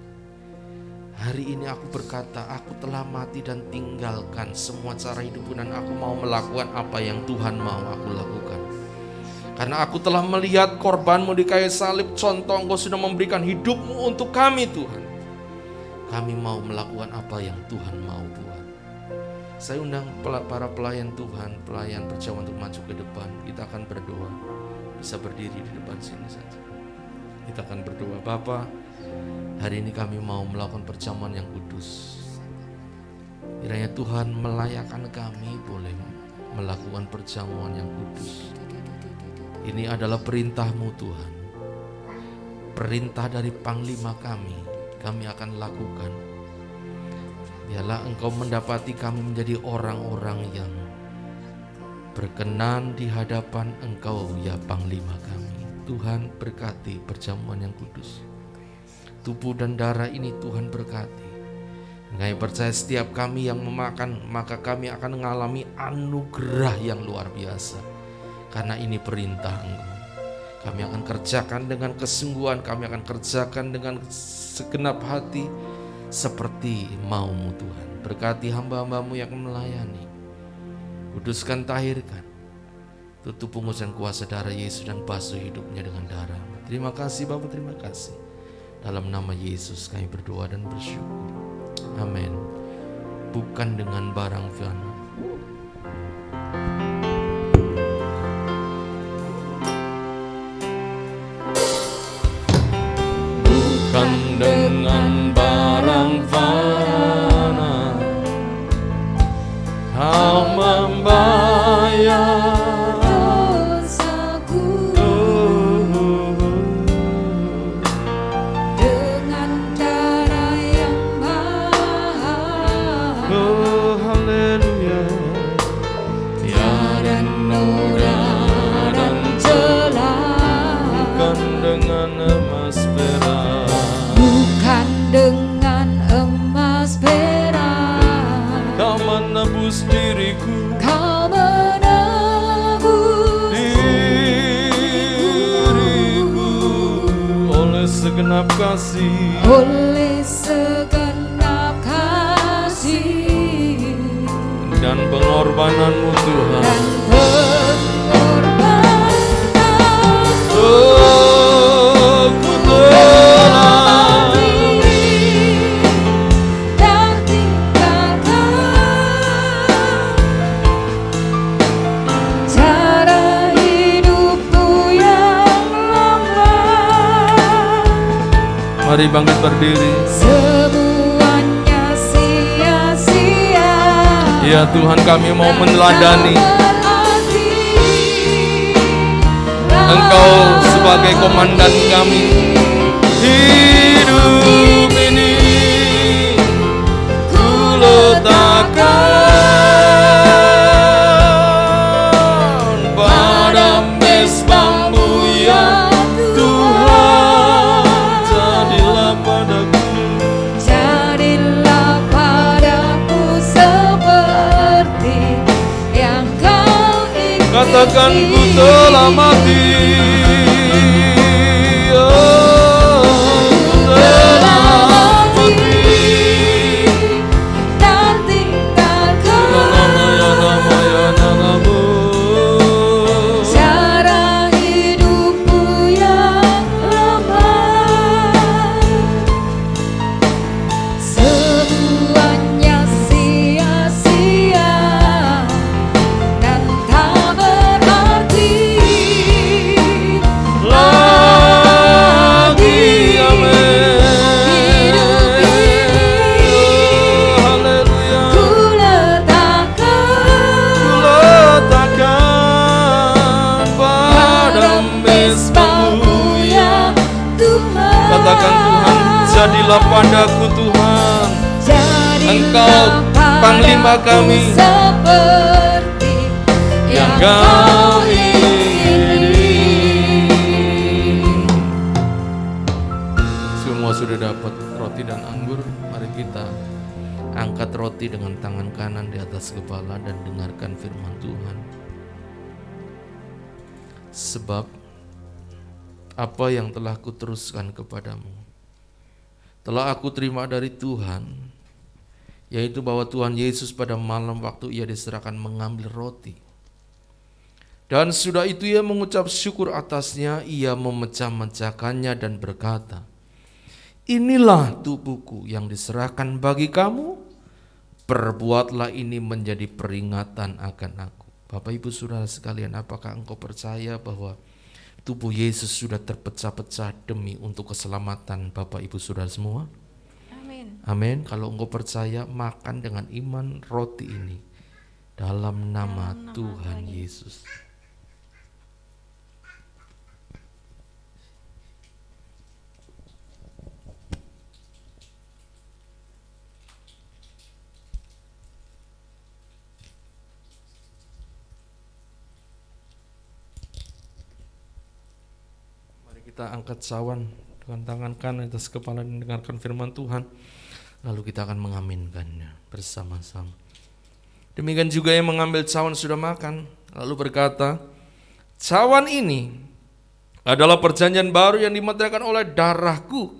hari ini aku berkata, aku telah mati dan tinggalkan semua cara hidupku, dan aku mau melakukan apa yang Tuhan mau aku lakukan. Karena aku telah melihat korbanmu di kayu salib, contoh engkau sudah memberikan hidupmu untuk kami, Tuhan. Kami mau melakukan apa yang Tuhan mau buat. Saya undang para pelayan Tuhan, pelayan perjamuan untuk maju ke depan. Kita akan berdoa. Bisa berdiri di depan sini saja. Kita akan berdoa. Bapa, hari ini kami mau melakukan perjamuan yang kudus. Kiranya Tuhan melayakkan kami boleh melakukan perjamuan yang kudus. Ini adalah perintah-Mu Tuhan. Perintah dari panglima kami akan lakukan. Biarlah Engkau mendapati kami menjadi orang-orang yang berkenan di hadapan Engkau, ya panglima kami. Tuhan berkati perjamuan yang kudus. Tubuh dan darah ini Tuhan berkati. Kami percaya setiap kami yang memakan, maka kami akan mengalami anugerah yang luar biasa. Karena ini perintah Engkau. Kami akan kerjakan dengan kesungguhan, kami akan kerjakan dengan segenap hati seperti mau-Mu Tuhan. Berkati hamba-hamba-Mu yang melayani. Kuduskan, tahirkan. Tutup pengurusan kuasa darah Yesus dan basuh hidupnya dengan darah. Terima kasih Bapa, terima kasih. Dalam nama Yesus kami berdoa dan bersyukur. Amin. Bukan dengan barang fana. Bukan dengan barang fana kau membayar dosaku, dengan darah yang mahal. Oh haleluya. Tiada noda dan celah. Bukan dengan emas perak, bukan dengan emas perak, kau menebus diriku, kau menebus diriku oleh segenap kasih, oleh segenap kasih dan pengorbananmu Tuhan, dan pengorbanan. Oh, ku telah dan tinggalkan cara hidupku yang lama. Mari bangkit berdiri. Semuanya sia-sia. Ya Tuhan, kami mau meneladani Engkau sebagai komandan kami. Hidup ini ku letakkan pada mezbahmu ya Tuhan. Jadilah padaku, jadilah padaku seperti yang kau ingini. Katakan ku telah mati. Katakan Tuhan, jadilah padaku Tuhan, Engkau Panglima kami, seperti yang Kau ingini. Semua sudah dapat roti dan anggur. Mari kita angkat roti dengan tangan kanan di atas kepala dan dengarkan firman Tuhan. Sebab apa yang telah kuteruskan kepadamu telah aku terima dari Tuhan, yaitu bahwa Tuhan Yesus pada malam waktu ia diserahkan mengambil roti, dan sudah itu ia mengucap syukur atasnya, ia memecah-mecahkannya dan berkata, inilah tubuhku yang diserahkan bagi kamu, perbuatlah ini menjadi peringatan akan aku. Bapak Ibu Saudara sekalian, apakah engkau percaya bahwa tubuh Yesus sudah terpecah-pecah demi untuk keselamatan Bapak Ibu Saudara semua? Amin. Amin. Kalau engkau percaya, makan dengan iman roti ini dalam nama Tuhan Yesus. Kita angkat cawan dengan tangan kanan atas kepala dan dengarkan firman Tuhan, lalu kita akan mengaminkannya bersama-sama. Demikian juga yang mengambil cawan sudah makan, lalu berkata, cawan ini adalah perjanjian baru yang dimeteraikan oleh darahku.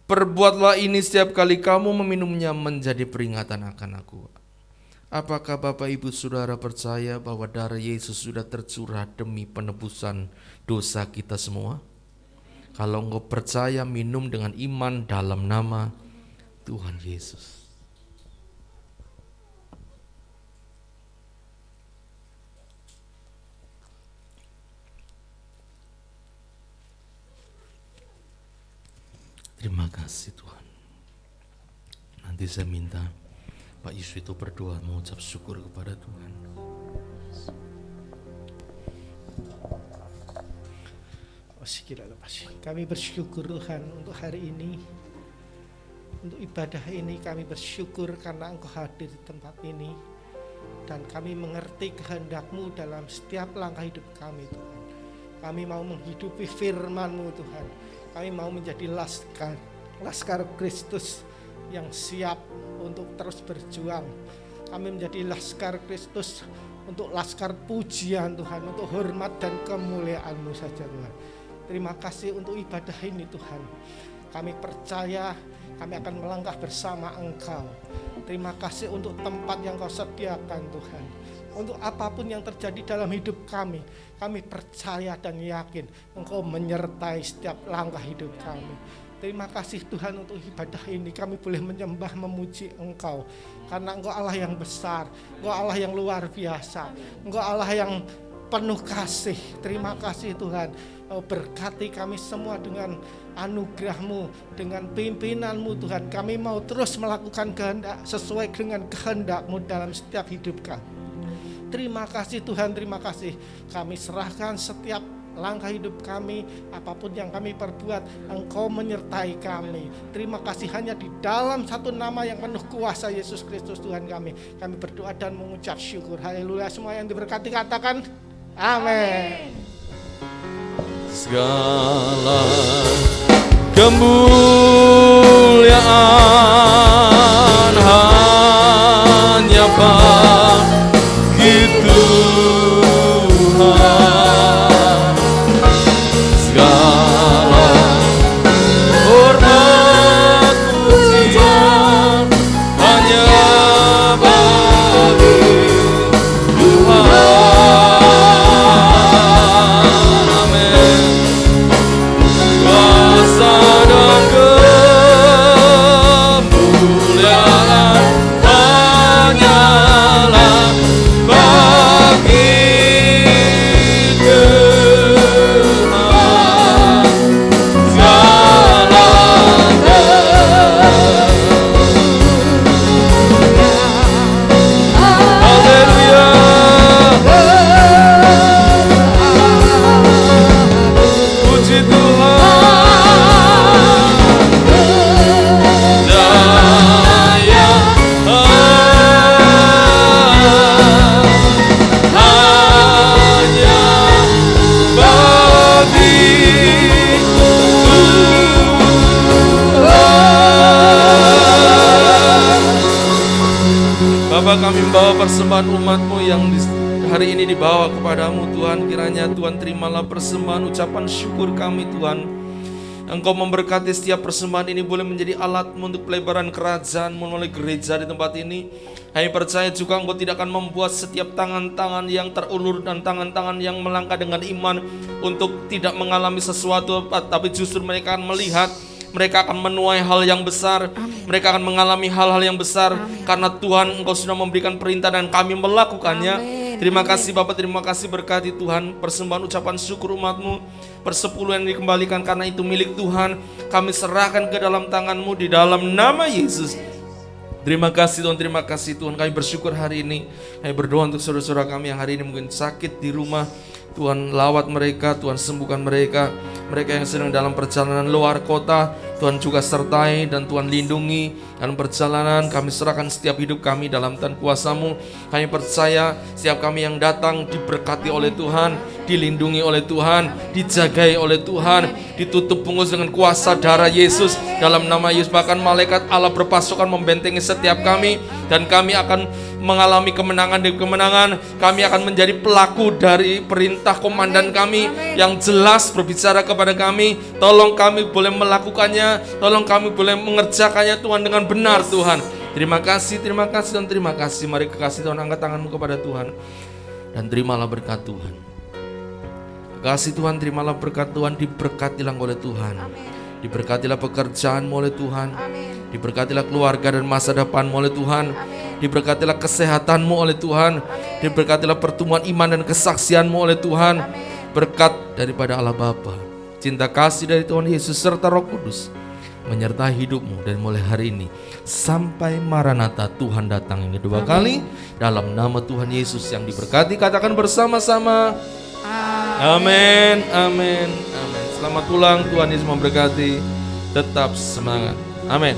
Perbuatlah ini setiap kali kamu meminumnya menjadi peringatan akan aku. Apakah Bapak Ibu Saudara percaya bahwa darah Yesus sudah tercurah demi penebusan dosa kita semua? Kalau engkau percaya, minum dengan iman dalam nama Tuhan Yesus. Terima kasih Tuhan. Nanti saya minta Pak Yusuf itu berdoa mengucap syukur kepada Tuhan. Kami bersyukur Tuhan untuk hari ini, untuk ibadah ini. Kami bersyukur karena Engkau hadir di tempat ini, dan kami mengerti kehendak-Mu dalam setiap langkah hidup kami Tuhan. Kami mau menghidupi firman-Mu Tuhan. Kami mau menjadi laskar Kristus yang siap untuk terus berjuang. Kami menjadi laskar Kristus untuk laskar pujian Tuhan, untuk hormat dan kemuliaan-Mu saja Tuhan. Terima kasih untuk ibadah ini Tuhan. Kami percaya kami akan melangkah bersama Engkau. Terima kasih untuk tempat yang Kau sediakan Tuhan. Untuk apapun yang terjadi dalam hidup kami, kami percaya dan yakin Engkau menyertai setiap langkah hidup kami. Terima kasih Tuhan untuk ibadah ini. Kami boleh menyembah, memuji Engkau, karena Engkau Allah yang besar, Engkau Allah yang luar biasa, Engkau Allah yang penuh kasih. Terima kasih Tuhan. Berkati kami semua dengan anugerah-Mu, dengan pimpinan-Mu Tuhan. Kami mau terus melakukan kehendak sesuai dengan kehendak-Mu dalam setiap hidup kami. Terima kasih Tuhan, terima kasih. Kami serahkan setiap langkah hidup kami, apapun yang kami perbuat, Engkau menyertai kami. Terima kasih hanya di dalam satu nama yang penuh kuasa, Yesus Kristus Tuhan kami. Kami berdoa dan mengucap syukur. Haleluya. Semua yang diberkati katakan amin. Segala kemuliaan hanya bagi Tuhan. Segala hormat pujian hanya bagi Tuhan. Kuasa dan dibawa kepadamu Tuhan. Kiranya Tuhan terimalah persembahan ucapan syukur kami Tuhan. Engkau memberkati setiap persembahan ini boleh menjadi alat-Mu untuk pelebaran kerajaan-Mu melalui gereja di tempat ini. Kami percaya juga Engkau tidak akan membuat setiap tangan-tangan yang terulur dan tangan-tangan yang melangkah dengan iman untuk tidak mengalami sesuatu, tapi justru mereka akan melihat, mereka akan menuai hal yang besar. Amin. Mereka akan mengalami hal-hal yang besar. Amin. Karena Tuhan Engkau sudah memberikan perintah dan kami melakukannya. Amin. Terima kasih Bapak, terima kasih, berkati Tuhan persembahan ucapan syukur umat-Mu, persepuluhan yang dikembalikan karena itu milik Tuhan. Kami serahkan ke dalam tangan-Mu di dalam nama Yesus. Terima kasih Tuhan, terima kasih Tuhan. Kami bersyukur hari ini. Kami berdoa untuk saudara-saudara kami yang hari ini mungkin sakit di rumah. Tuhan lawat mereka, Tuhan sembuhkan mereka. Mereka yang sedang dalam perjalanan luar kota, Tuhan juga sertai dan Tuhan lindungi dalam perjalanan. Kami serahkan setiap hidup kami dalam tangan kuasa-Mu. Kami percaya setiap kami yang datang diberkati oleh Tuhan, dilindungi oleh Tuhan, dijagai oleh Tuhan, ditutup bungkus dengan kuasa darah Yesus. Dalam nama Yesus, bahkan malaikat Allah berpasukan membentengi setiap kami, dan kami akan mengalami kemenangan demi kemenangan. Kami akan menjadi pelaku dari perintah komandan kami yang jelas berbicara kepada kami. Tolong kami boleh melakukannya, tolong kami boleh mengerjakannya Tuhan dengan benar Tuhan. Terima kasih dan terima kasih. Mari kekasih Tuhan, angkat tanganmu kepada Tuhan dan terimalah berkat Tuhan. Kekasih Tuhan, terimalah berkat Tuhan. Diberkatilah oleh Tuhan. Diberkatilah pekerjaanmu oleh Tuhan. Diberkatilah keluarga dan masa depanmu oleh Tuhan. Diberkatilah kesehatanmu oleh Tuhan. Diberkatilah pertumbuhan iman dan kesaksianmu oleh Tuhan. Berkat daripada Allah Bapa, cinta kasih dari Tuhan Yesus serta Roh Kudus menyertai hidupmu dan mulai hari ini sampai Maranatha Tuhan datang yang kedua kali. Dalam nama Tuhan Yesus yang diberkati, katakan bersama-sama amin, amin, amin. Selamat pulang, Tuhan Yesus memberkati. Tetap semangat, amin.